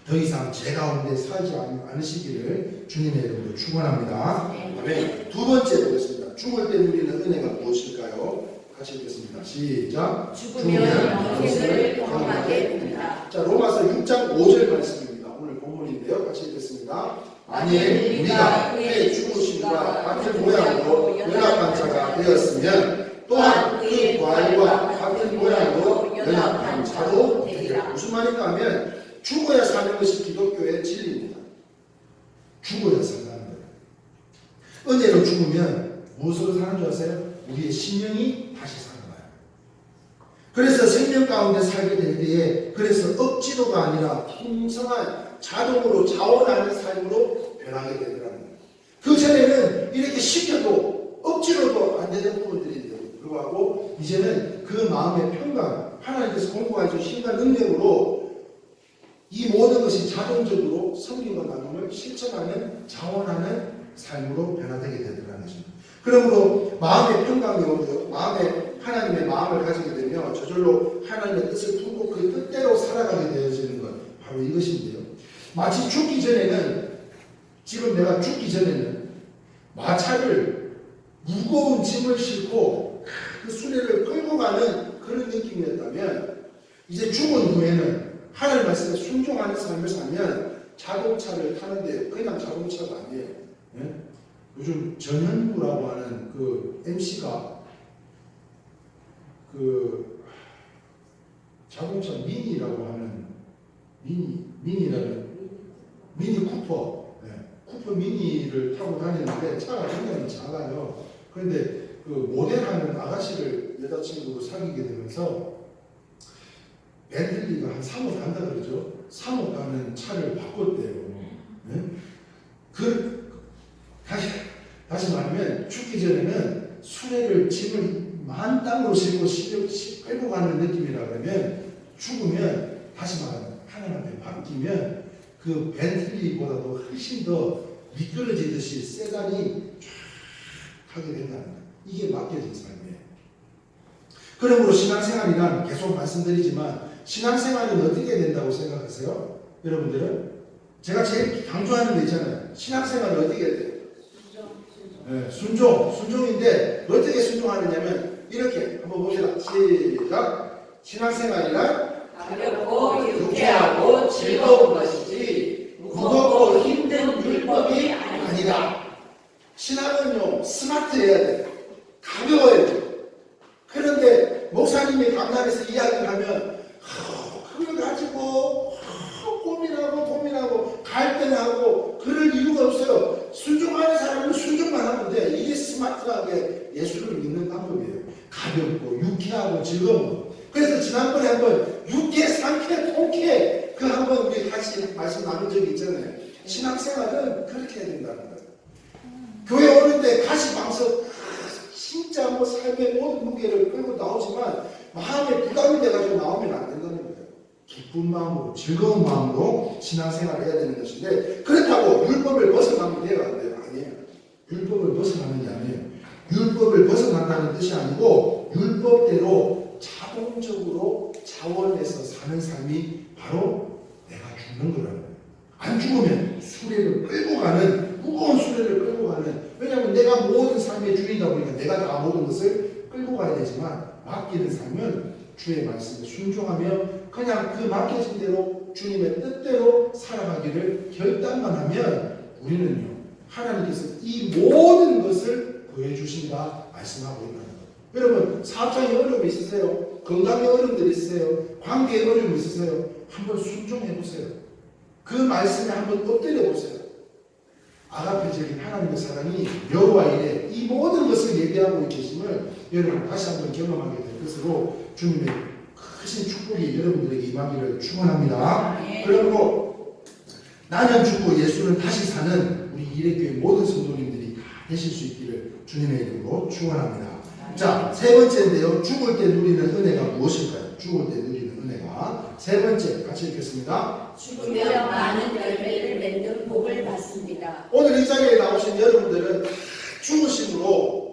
D: 더 이상 죄 가운데 살지 않으시기를 주님의 이름으로 축원합니다. 아멘. 두 번째 보겠습니다. 죽을 때 누리는 은혜가 무엇일까요? 같이 읽겠습니다. 시작.
B: 죽으면 영생을 경험하게 됩니다.
D: 자, 로마서 6장 5절 말씀입니다. 오늘 본문인데요. 같이 읽겠습니다. 만일 우리가 그의 죽으심과 같은 모양으로 연합한 자가 되었으면 또한 그 부활과 같은 모양으로 연합한 자도 되리라. 무슨 말인가 하면 죽어야 사는 것이 기독교의 진리입니다. 죽어야 산다는 거예요. 은혜로 죽으면 무엇으로 사는 줄 아세요? 우리의 심령이 다시 살아나요. 그래서 생명 가운데 살게 될 때에 그래서 억지로가 아니라 풍성한 자동으로 자원하는 삶으로 변하게 되더라는 거예요. 그 전에는 이렇게 시켜도 억지로도 안 되는 부분들인데 불구하고 이제는 그 마음의 평강, 하나님께서 공부해 주신 힘과 능력으로 이 모든 것이 자동적으로 성경과 나눔을 실천하는 자원하는 삶으로 변화되게 되더라는 것입니다. 그러므로 마음의 평강이 오고요. 마음에 하나님의 마음을 가지게 되면 저절로 하나님의 뜻을 품고 그 뜻대로 살아가게 되어지는 것 바로 이것인데요. 마치 죽기 전에는 지금 내가 죽기 전에는 마차를 무거운 짐을 싣고 그 수레를 끌고 가는 그런 느낌이었다면 이제 죽은 후에는 하나님 말씀에 순종하는 삶을 살면 자동차를 타는데 그냥 자동차가 아니에요. 네? 요즘 전현무라고 하는 그 MC가 그 자동차 미니라고 하는 미니라는 미니 쿠퍼, 네. 쿠퍼 미니를 타고 다니는데 차가 굉장히 작아요. 그런데 그 모델하는 아가씨를 여자친구로 사귀게 되면서 벤틀리가 한 3억 간다 그러죠. 3억 가는 차를 바꿨대요. 네? 다시 말하면 죽기 전에는 수레를 짐을 만땅으로 싣고 끌고 가는 느낌이라 그러면 죽으면 다시 말하면 하나님 앞에 바뀌면 그 벤틀리보다도 훨씬 더 미끄러지듯이 세단이 쫙 하게 된다는 거예요. 이게 맡겨진 삶이에요. 그러므로 신앙생활이란 계속 말씀드리지만 신앙생활은 어떻게 된다고 생각하세요? 여러분들은? 제가 제일 강조하는 거 있잖아요. 신앙생활은 어떻게 돼요? 네, 순종인데 어떻게 순종하느냐면 이렇게 한번 봅시다. 시작. 신앙생활이란
B: 가볍고 유쾌하고 즐거운 것이지 무겁고 힘든 율법이 아니다.
D: 신앙은요 스마트해야 돼요. 가벼워야 돼요. 그런데 목사님이 강단에서 이야기를 하면 그걸 가지고 고민하고 갈등하고 그럴 이유가 없어요. 순종하는 사람은 순종만 하면 돼. 이게 스마트하게 예수를 믿는 방법이에요. 가볍고 유쾌하고 즐거운 거. 그래서 지난번에 한번 유쾌, 상쾌, 통쾌 그 한번 우리 같이 말씀 나눈 적이 있잖아요. 신앙생활은 그렇게 해야 된다는 거예요. 교회 오는데 가시방석 진짜 뭐 삶의 모든 무게를 끌고 나오지만 마음에 부담이 돼가지고 나오면 안 된다는 거예요. 기쁜 마음으로 즐거운 마음으로 신앙생활을 해야 되는 것인데 그렇다고 율법을 벗어나면 돼요? 안 돼요? 아니에요. 율법을 벗어나는 게 아니에요. 율법을 벗어난다는 뜻이 아니고 율법대로 자동적으로 자원해서 사는 삶이 바로 내가 죽는 거라는 거예요. 안 죽으면 수레를 끌고 가는 무거운 수레를 끌고 가는 왜냐하면 내가 모든 삶의 주인이다 보니까 내가 다 모든 것을 끌고 가야 되지만 맡기는 삶은 주의 말씀에 순종하며 그냥 그 맡겨진 대로 주님의 뜻대로 살아가기를 결단만 하면 우리는요 하나님께서 이 모든 것을 보여주신다 말씀하고 있는 거예요. 여러분 사업장에 어려움이 있으세요? 건강에 어려움들이 있으세요? 관계에 어려움이 있으세요? 한번 순종해 보세요. 그 말씀에 한번 엎드려 보세요. 아가페적인 하나님의 사랑이 여호와 이레 이 모든 것을 예비하고 계심을 여러분 다시 한번 경험하게 될 것으로 주님의 크신 축복이 여러분들에게 임하기를 축원합니다. 그러므로 나는 죽고 예수는 다시 사는 우리 이레교회 모든 성도님들이 다 되실 수 있기를 주님의 이름으로 축원합니다. 자, 세 번째인데요. 죽을 때 누리는 은혜가 무엇일까요? 죽을 때 누리는 은혜가. 세 번째, 같이 읽겠습니다.
B: 죽으면 많은 열매를 맺는 복을 받습니다.
D: 오늘 이 자리에 나오신 여러분들은 죽으심으로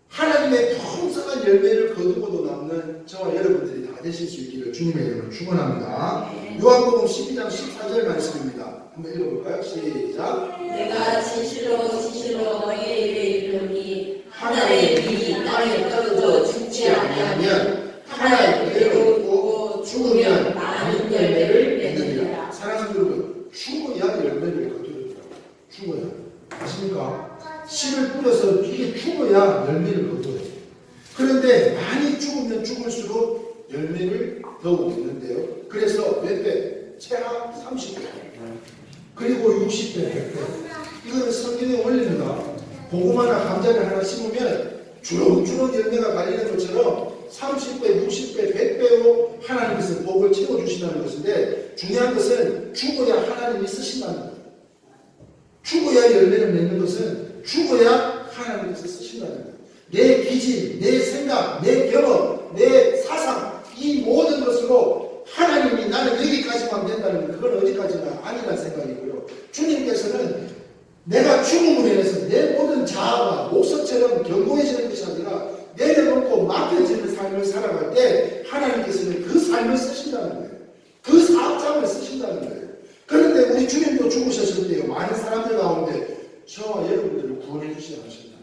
D: 하나님의 풍성한 열매를 거두고도 남는 저와 여러분들이 다 되실 수 있기를 주님의 이름으로 축원합니다. 요한복음 12장 14절 말씀입니다. 한번 읽어볼까요? 시작.
B: 내가 진실로 진실로 너희에게 이르노니 하나의 빛이 땅에 떨어져 죽지 아니하면 하나의 그대로 있고 죽으면 많은 열매를 맺느니라.
D: 사랑하는 여러분, 죽어야 열매를 거두더라고요. 죽어야. 아십니까? 씨를 뿌려서 이게 죽어야 열매를 거둬요. 그런데 많이 죽으면 죽을수록 열매를 더욱 맺는데요. 그래서 몇 배? 최하 30배. 그리고 60배, 100배. 이거는 성경의 원리입니다. 고구마나 감자를 하나 심으면 주렁주렁 열매가 갈리는 것처럼 30배, 60배, 100배로 하나님께서 복을 채워주신다는 것인데, 중요한 것은 죽어야 하나님이 쓰신다는 거예요. 죽어야 열매를 맺는 것은 죽어야 하나님께서 쓰신다는 거예요. 내 기질, 내 생각, 내 경험, 내 사상, 이 모든 것으로 하나님이 나는 여기까지만 된다는 건 그건 어디까지나 아니라는 생각이고요. 주님께서는 내가 죽음으로 인해서 내 모든 자아가 목석처럼 견고해지는 것이 아니라 내려놓고 맡겨지는 삶을 살아갈 때 하나님께서는 그 삶을 쓰신다는 거예요. 그 사업장을 쓰신다는 거예요. 그런데 우리 주님도 죽으셨을 때요, 많은 사람들 가운데 저와 여러분들을 구원해 주시지 않으셨나?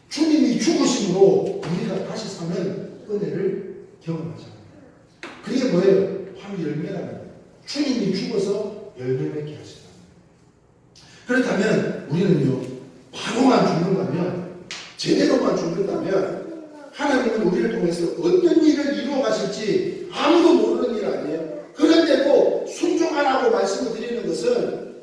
D: 주님이 죽으심으로 우리가 다시 사는 은혜를 경험하잖아요. 그게 뭐예요? 바로 열매라는 거예요. 주님이 죽어서 열매 맺게 하신다. 그렇다면 우리는요, 바로만 죽는다면, 제대로만 죽는다면 하나님은 우리를 통해서 어떤 일을 이루어 가실지 아무도 모르는 일 아니에요. 그런데도 순종하라고 말씀을 드리는 것은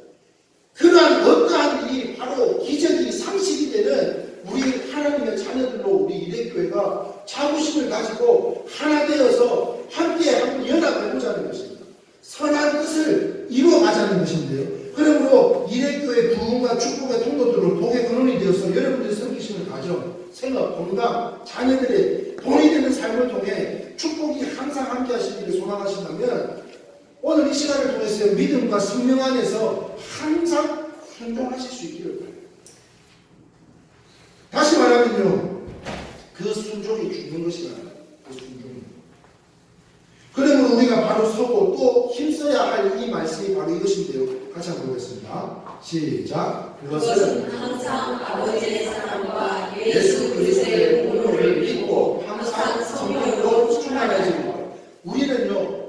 D: 그러한 어떠한 일이 바로 기적이 상식이 되는 우리 하나님의 자녀들로 우리 이레교회가 자부심을 가지고 하나 되어서 함께 연합해보자는 것입니다. 선한 뜻을 이루어가자는 것인데요. 그러므로 이레교회 부흥과 축복의 통로들을 복의 근원이 되어서 여러분들의 섬기시는 가정, 생업, 건강, 자녀들의 본이 되는 삶을 통해 축복이 항상 함께 하시기를 소망하신다면 오늘 이 시간을 통해서 믿음과 성령 안에서 항상 순종하실 수 있기를 바랍니다. 다시 말하면요, 그 순종이 죽는 것이 아니라 그 순종입니다. 그러므로 우리가 바로 서고 또 힘써야 할 이 말씀이 바로 이것인데요. 같이 한번 보겠습니다. 시작.
B: 그것은 항상 아버지의 사랑과 예수 그리스도의 공로를 믿고 항상 성령으로 충만해집니다.
D: 우리는요,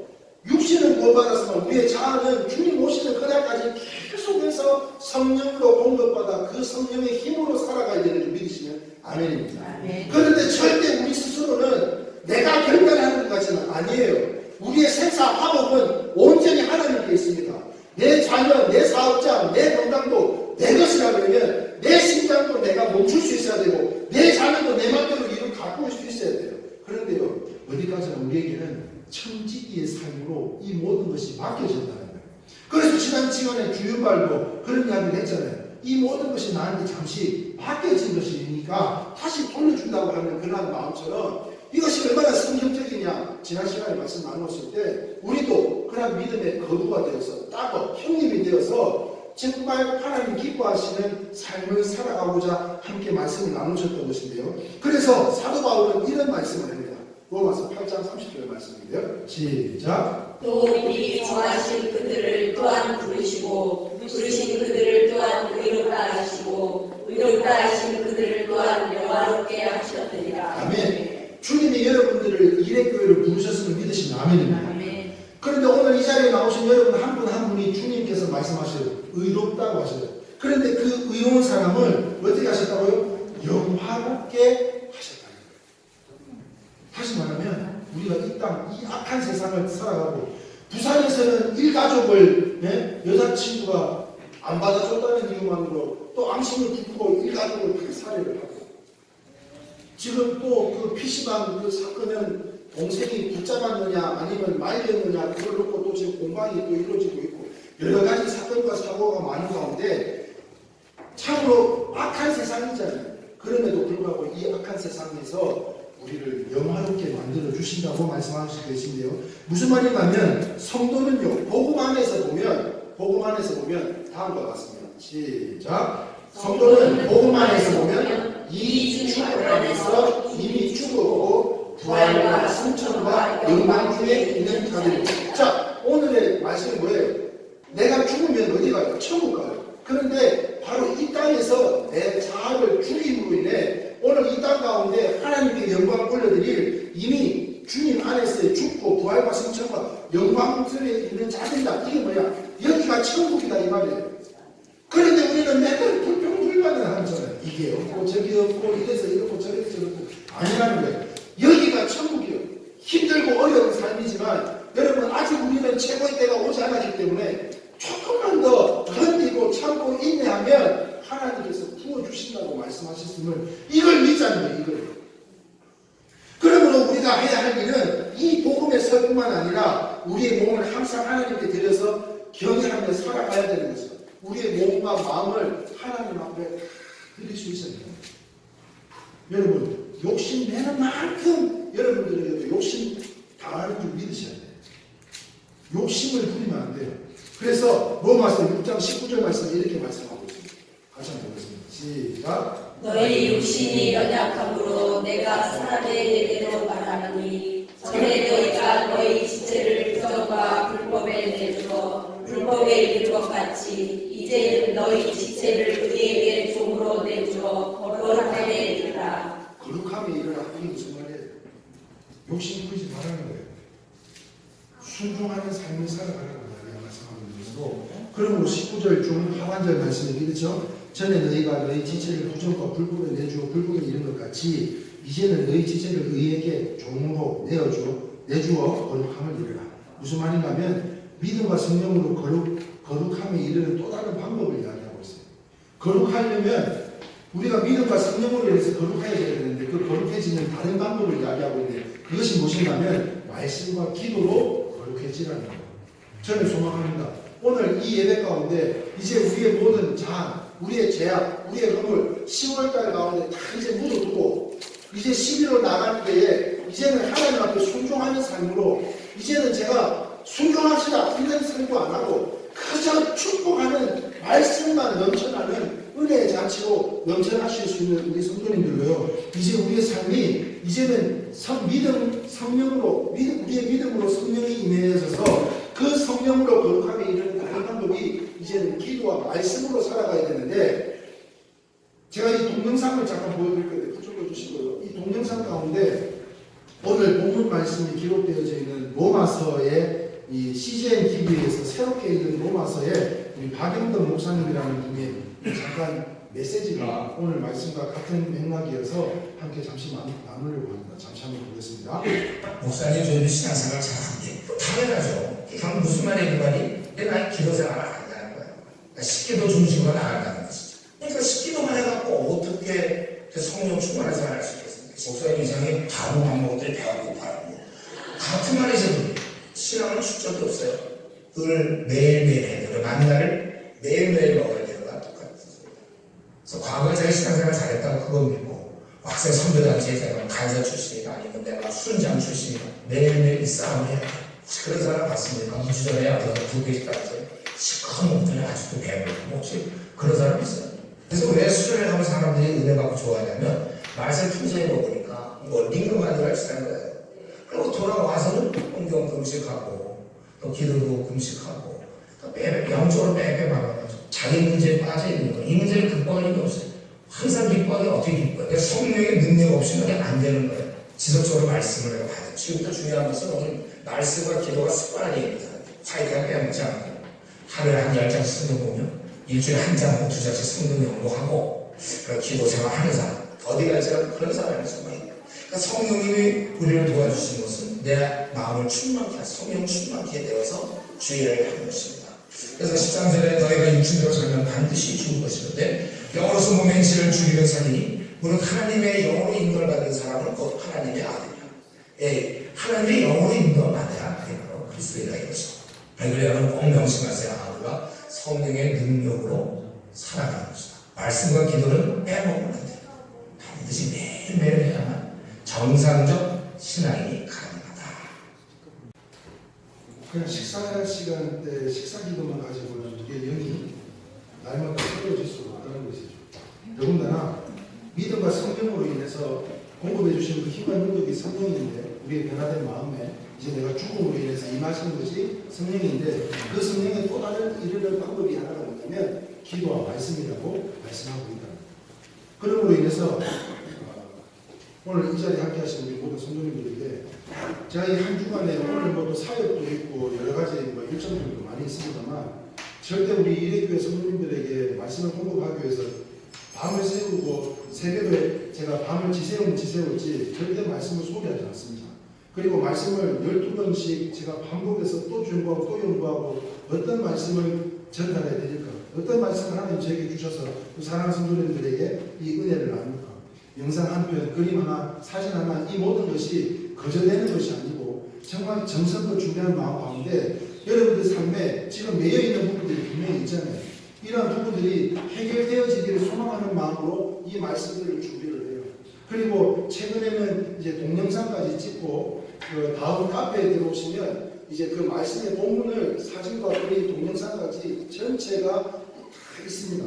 D: 육신은 구원받았으면 우리의 자아는 주님 오시는 그날까지 계속해서 성령으로 공급받아 그 성령의 힘으로 살아가야 되는 줄 믿으시면 아멘입니다.
B: 아멘.
D: 그런데 절대 우리 스스로는 내가 결단하는 것 같지는 아니에요. 우리의 생사 화복은 온전히 하나님께 있습니다. 내 자녀, 내 사업장, 내 건강도 내 것이라 그러면 내 심장도 내가 멈출 수 있어야 되고 내 자녀도 내 맘대로 이루 가꾸을 수 있어야 돼요. 그런데요, 어디까지나 우리에게는 청지기의 삶으로 이 모든 것이 맡겨진다는 거예요. 그래서 지난 시간에 주윤발도 그런 이야기를 했잖아요. 이 모든 것이 나한테 잠시 맡겨진 것이니까 다시 돌려준다고 하는 그런 마음처럼 이것이 얼마나 성경적이냐, 지난 시간에 말씀 나누었을 때 우리도 그런 믿음의 거두가 되어서 따로 형님이 되어서 정말 하나님 기뻐하시는 삶을 살아가고자 함께 말씀을 나누셨던 것인데요. 그래서 사도 바울은 이런 말씀을 합니다. 로마서 8장 30절 말씀인데요. 시작.
B: 또 미리 정하신 그들을 또한 부르시고 부르신 그들을 또한 의롭다 하시고 의롭다 하신 그들을 또한 영화롭게 하셨느니라.
D: 아멘. 주님이 여러분들을 이레교회를 부르셨음을 믿으시면 아멘입니다.
B: 아멘.
D: 그런데 오늘 이 자리에 나오신 여러분 한 분 한 분이 주님께서 말씀하셔요. 의롭다고 하셔요. 그런데 그 의로운 사람을 어떻게 하셨다고요? 영화롭게 하셨다는 거예요. 다시 말하면 우리가 이 땅, 이 악한 세상을 살아가고 부산에서는 일가족을 여자친구가 안 받아줬다는 이유만으로 또 앙심을 부리고 일가족을 다 살해를 하고 지금 또 그 PC방 그 사건은 동생이 붙잡았느냐 아니면 말렸느냐 그걸 놓고 또 지금 공방이 또 이루어지고 있고 여러 가지 사건과 사고가 많은 가운데 참으로 악한 세상이잖아요. 그럼에도 불구하고 이 악한 세상에서 우리를 영화롭게 만들어 주신다고 말씀하시고 계신데요. 무슨 말이냐면 성도는요, 복음 안에서 보면 다음과 같습니다. 시작. 성도는 복음 안에서 보면 이 죽음 안에서 이미 죽었고 부활과 승천과 영광 중에 있는 자들입니다. 자, 오늘의 말씀은 뭐예요? 내가 죽으면 어디 가요? 천국 가요. 그런데 바로 이 땅에서 내 자아를 죽임으로 인해 오늘 이 땅 가운데 하나님께 영광을 올려드릴 이미 주님 안에서 죽고 부활과 승천과 영광들에 있는 자들이다. 이게 뭐야? 여기가 천국이다 이 말이에요. 그런데 우리는 맨날 불평불만을 하잖아요. 이게 없고 저기 없고 이래서 이렇고 저래서 저렇고 아니라는 거예요. 여기가 천국이에요. 힘들고 어려운 삶이지만 여러분 아직 우리는 최고의 때가 오지 않았기 때문에 조금만 더 견디고 참고 인내하면 하나님께서 구워주신다고 말씀하셨음을 이걸 믿자는 거예요. 이걸. 그러므로 우리가 해야 할 일은 이 복음의 설 뿐만 아니라 우리의 몸을 항상 하나님께 드려서 경외하며 살아가야 되는 것이죠. 우리의 몸과 마음을 하나님 앞에 드릴 수 있어야 돼요. 여러분 욕심 내는 만큼 여러분들에게도 욕심 당하는 줄 믿으셔야 돼요. 욕심을 부리면 안 돼요. 그래서 로마서 6장 19절 말씀에 이렇게 말씀하고 있습니다. 같이 한번 보겠습니다. 시작.
B: 너희 육신이 연약함으로 내가 사람의 예대로 말하노니 전에 너희가 너희 지체를 부정과 불법에 내주어 불법에 이를 것 같이 이제는 너희 지체를 의에게 종으로 내주어 거룩함에 이르라.
D: 거룩함에 이르라. 이게 무슨 말이에요? 욕심 부리지 말라는 거예요. 순종하는 삶을 살아가라는 말씀하고 있는 것이고, 그러므로 19절 중 하반절 말씀에 이르죠. 전에 너희가 너희 지체를 부정과 불법에 내주어 불법에 이른 것 같이 이제는 너희 지체를 의에게 종으로 내주어 거룩함을 이르라. 무슨 말인가면 믿음과 성령으로 거룩함에 이르는 또 다른 방법을 이야기하고 있어요. 거룩하려면 우리가 믿음과 성령으로 인해서 거룩해져야 되는데 그 거룩해지는 다른 방법을 이야기하고 있는데 그것이 무엇인가면 말씀과 기도로 거룩해지라는 거예요. 저는 소망합니다. 오늘 이 예배 가운데 이제 우리의 모든 자아, 우리의 죄악, 우리의 허물 10월달 가운데 다 이제 묻어두고 이제 11월 나갈 때에 이제는 하나님 앞에 순종하는 삶으로 이제는 제가 순종합시다 이런 설교 안 하고 그저 축복하는 말씀만 넘쳐나는 은혜의 잔치로 넘쳐나실 수 있는 우리 성도님들로요. 이제 우리의 삶이 이제는 성령으로 우리의 믿음으로 성령이 임해져서 그 성령으로 거룩함에 이르는 다른 방법이 이제는 기도와 말씀으로 살아가야 되는데 제가 이 동영상을 잠깐 보여드릴 건데 그쪽으로 주시고요. 이 동영상 가운데 오늘 본문 말씀이 기록되어져 있는 로마서의 이 CGN TV에서 새롭게 읽은 로마서에 우리 박영덕 목사님이라는 분의 잠깐 메시지가 오늘 말씀과 같은 맥락이어서 함께 잠시 나누려고 합니다. 잠시 한번 보겠습니다.
A: 목사님 저희도 신앙생활 잘하는데 당연하죠. 그럼 무슨 말이에요? 그 말이 내가 기도생활 안 한다는 거예요. 그러니까 식기도 중심으로 나간다는 것이죠. 그러니까 식기도만 해갖고 어떻게 성령 충만한 생활을 할 수 있겠습니까? 목사님 이상의 바보 방법들이 배워보고 바랍니다. 같은 말이죠. 신앙은 축적이 없어요. 늘 매일매일 해야 돼요. 만나를 매일매일 먹어야 되는 거랑 똑같습니다. 그래서 과거에 제가 신앙생활 잘했다고 그거 믿고 막상 선교단체에 제가 간사 출신이가 아니면 내가 순장 출신이가 매일매일 이 싸움을 해야 돼요. 혹시 그런 사람 봤습니까? 무주전에 와서 부교식당에서 시커먼 목전에 아직도 배우고 혹시 그런 사람 있어요? 그래서 왜 수련회 가면 사람들이 은혜 받고 좋아하냐면 말씀 풍성히 먹으니까 뭐 링거 만들어 시작한 거예요. 그리고 돌아와서는 성경 금식하고 또 기도도 금식하고 영적으로 빼빼 말아가지고 자기 문제에 빠져있는 거예요. 이 문제를 극복할 힘이 없어요. 항상 기뻐하기 어떻게 기뻐요? 그러니까 성령의 능력 없이는 그게 안 되는 거예요. 지속적으로 말씀을 해야 돼요. 지금부터 중요한 것은 오늘 말씀과 기도가 습관입니다. 사이가 빼먹지 않고 하루에 한 10장씩 성경 보면 일주일에 한 장, 두 장씩 성경 연구하고 그런 기도 생활하는 사람 어디 가서 그런 사람이 정말 그러니까 성령님이 우리를 도와주신 것은 내 마음을 충만케 성령 충만케 되어서 주의를 하는 것입니다. 그래서 13절에 너희가 육신대로 살면 반드시 죽을 것이는데 영으로서 몸의 행실을 죽이는 살이니 무릇 하나님의 영으로 인도받는 사람은 곧 하나님의 아들이야. 하나님의 영으로 인도받아야 바로 그리스도이다 이것이다. 그러면 꼭 명심하세요. 우리가 성령의 능력으로 살아가는 것이다. 말씀과 기도는 빼먹으면 안 돼요. 반드시 매일매일 해야만 정상적 신앙이 가능하다.
D: 그냥 식사 시간 때 식사 기도만 가지고는 이게 영이 날마다 새로워질 수 없다는 것이죠. 더군다나 믿음과 성령으로 인해서 공급해 주시는 그 힘과 능력이 성령인데 우리의 변화된 마음에 이제 내가 죽음으로 인해서 임하시는 것이 성령인데 그 성령의 또 다른 이르는 방법이 하나가 뭐냐면 기도와 말씀이라고 말씀하고 있다. 그러므로 인해서 오늘 이 자리에 함께 하신 우리 모든 성도님들에게 제가 이 한 주간에 오늘 뭐 또 사역도 있고 여러 가지 뭐 일정들도 많이 있습니다만 절대 우리 이래교회 성도님들에게 말씀을 공급하기 위해서 밤을 새우고 새벽에 제가 밤을 지새울지 절대 말씀을 소개하지 않습니다. 그리고 말씀을 12번씩 제가 반복해서 또 준비하고 또 연구하고 어떤 말씀을 전달해야 될까, 어떤 말씀을 하나님 저에게 주셔서 또 사랑하는 성도님들에게 이 은혜를 나눕니까. 영상 한 편, 그림 하나, 사진 하나, 이 모든 것이 거저되는 것이 아니고 정말 정성껏 준비하는 마음 가운데 여러분들 삶에 지금 매여있는 부분들이 분명히 있잖아요. 이러한 부분들이 해결되어지기를 소망하는 마음으로 이 말씀들을 준비를 해요. 그리고 최근에는 이제 동영상까지 찍고 그 다음 카페에 들어오시면 이제 그 말씀의 본문을 사진과 그림, 동영상까지 전체가 다 있습니다.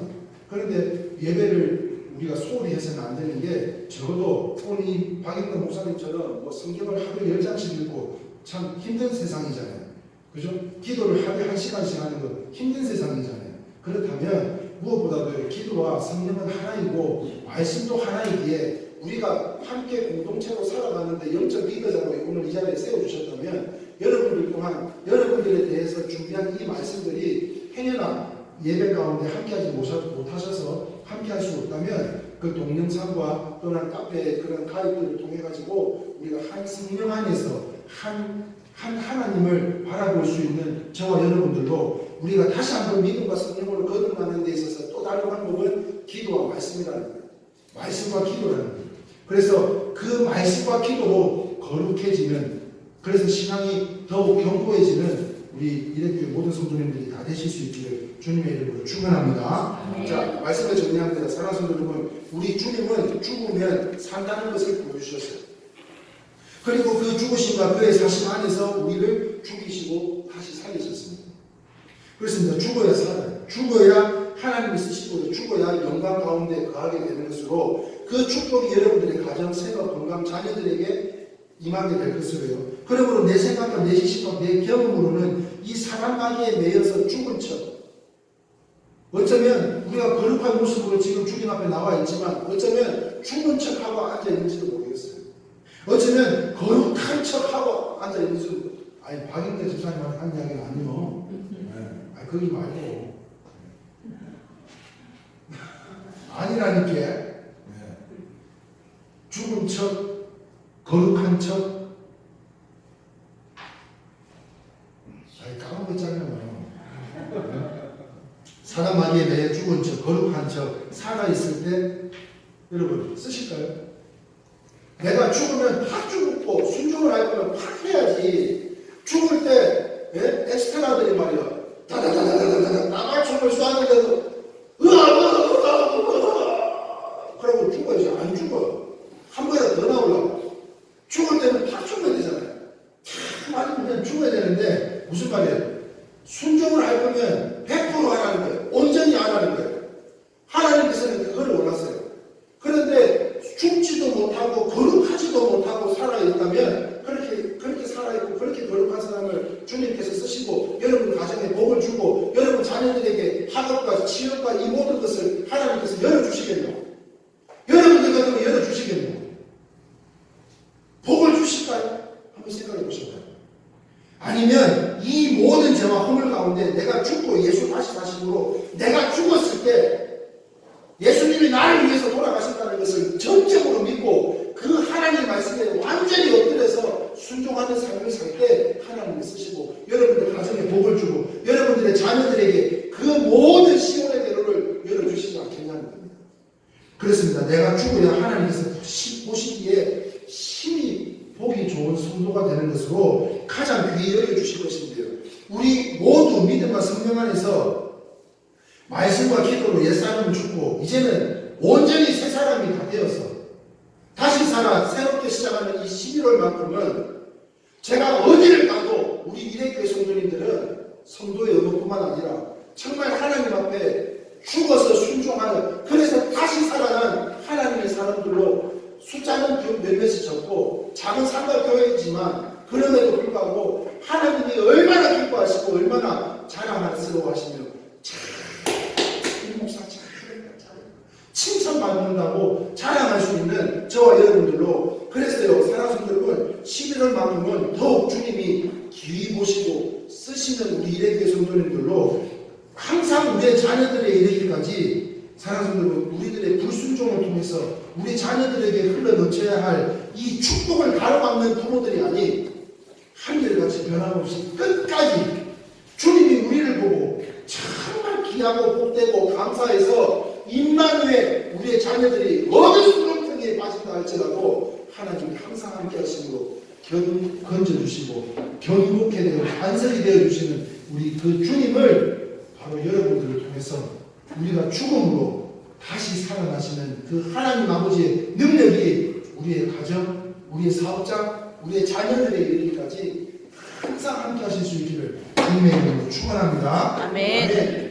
D: 그런데 예배를 우리가 소홀히 해서는 안 되는 게 적어도 오늘 이 박영덕 목사님처럼 뭐 성경을 하루에 10장씩 읽고 참 힘든 세상이잖아요. 그죠? 기도를 하루에 1시간씩 하는 건 힘든 세상이잖아요. 그렇다면 무엇보다도 기도와 성령은 하나이고 말씀도 하나이기에 우리가 함께 공동체로 살아가는데 영적 리더자로 오늘 이 자리에 세워주셨다면 여러분들 또한 여러분들에 대해서 준비한 이 말씀들이 행여나 예배 가운데 함께하지 못하셔서 함께할 수 없다면 그 동영상과 또는 카페의 그런 가입들을 통해 가지고 우리가 한 성령 안에서 한 하나님을 바라볼 수 있는 저와 여러분들도 우리가 다시 한번 믿음과 성령으로 거듭나는 데 있어서 또 다른 방법은 기도와 말씀이라는 거예요. 말씀과 기도라는 거예요. 그래서 그 말씀과 기도로 거룩해지면, 그래서 신앙이 더욱 견고해지는 우리 이래교회 모든 성도님들이 다 되실 수 있기를 주님의 이름으로 축원합니다.
B: 네.
D: 자, 말씀을 정리합니다. 사랑하는 성도 여러분, 우리 주님은 죽으면 산다는 것을 보여주셨어요. 그리고 그 죽으심과 그의 사심 안에서 우리를 죽이시고 다시 살리셨습니다. 그렇습니다. 죽어야 살아요. 죽어야 하나님이 쓰시고 죽어야 영광 가운데 거하게 되는 것으로 그 축복이 여러분들의 가정, 생업, 건강, 자녀들에게 임하게 될 것으로요. 그러므로 내 생각과 내 지식과 내 경험으로는 이 사람마귀에 매여서 죽은 척, 어쩌면 우리가 거룩한 모습으로 지금 주님 앞에 나와 있지만 어쩌면 죽은 척하고 앉아있는지도 모르겠어요. 어쩌면 거룩한 척하고 앉아있는지도, 아니 박인대 집사님한테 한 이야기는 아니요. 아니 거기 말고 아니라니까. 죽은 척, 거룩한 척, 아니 까먹었잖아요. 사람 마귀에 매여 죽은 척, 거룩한 척, 살아있을 때 여러분 쓰실까요? 내가 죽으면 확 죽고 순종을 할 거면 확 해야지. 죽을 때 엑스트라들이 말이야 다다다다다다다 나발총을 쏘았는데도 그러고 죽어야지. 안 죽어. 한 번이라도 더 나오려고. 죽을 때는 팍 죽어야 되잖아요. 탁 맞으면 죽어야 되는데 무슨 말이에요? 순종을 할 거면 100% 하라는 거예요. 온전히 하라는 거예요. 하나님께서는 그걸 원하세요. 그런데 죽지도 못하고 거룩하지도 못하고 살아있다면 그렇게 살아있고 그렇게 거룩한 사람을 주님께서 쓰시고 여러분 가정에 복을 주고 여러분 자녀들에게 학업과 취업과 이 모든 것을 하나님께서 열어주시겠네요. 여러분들 같으면 열어주시겠네요. 복을 주실까요? 한번 생각해 보실까요? 아니면 이 모든 죄와 허물 가운데 내가 죽고 예수 다시 사심으로 내가 죽었을 때 예수님이 나를 위해서 돌아가셨다는 것을 전적으로 믿고 그 하나님 말씀에 완전히 엎드려서 순종하는 삶을 살 때 하나님이 쓰시고 여러분들 가정에 복을 주고 여러분들의 자녀들에게 그 모든 시온의 대로를 열어주시지 않겠냐는 겁니다. 그렇습니다. 내가 죽어야 하나님께서 보시기에 심히 보기 좋은 성도가 되는 것으로 가장 귀히 여겨주실 것인데요. 우리 모두 믿음과 성령 안에서 말씀과 기도로 옛사람은 죽고 이제는 온전히 새 사람이 다 되어서 다시 살아 새롭게 시작하는 이 11월만큼은 제가 어디를 가도 우리 이래교회 성도님들은 성도의 의무뿐만 아니라 정말 하나님 앞에 죽어서 순종하는, 그래서 다시 살아난 하나님의 사람들로 숫자는 몇몇이 적고 작은 삼각교회이지만 그럼에도 불구하고 하나님이 얼마나 기뻐하시고 얼마나 자랑스러워하시며 이 목사 칭찬받는다고 자랑할 수 있는 저와 여러분들로, 그랬어요. 사랑하는 여러분, 11월만큼은 더욱 주님이 기이 보시고 쓰시는 우리 이래교회 성도님들로 항상 우리의 자녀들의 이르기까지 사랑하는 여러분, 우리들의 불순종을 통해서 우리 자녀들에게 흘러넘쳐야 할 이 축복을 가로막는 부모들이 아닌 한결같이 변함없이 끝까지 주님이 우리를 보고 정말 귀하고 복되고 감사해서 임마누엘 우리의 자녀들이 어느 수렁텅이에 빠진다 할지라도 하나님이 항상 함께 하심으로 건져주시고 견고케 되어 반석이 되어주시는 우리 그 주님을 바로 여러분들을 통해서 우리가 죽음으로 다시 살아나시는 그 하나님 아버지의 능력이 우리의 가정, 우리의 사업장, 우리의 자녀들에 이르기까지 항상 함께 하실 수 있기를 주님의 이름으로 축원합니다.
B: 아멘.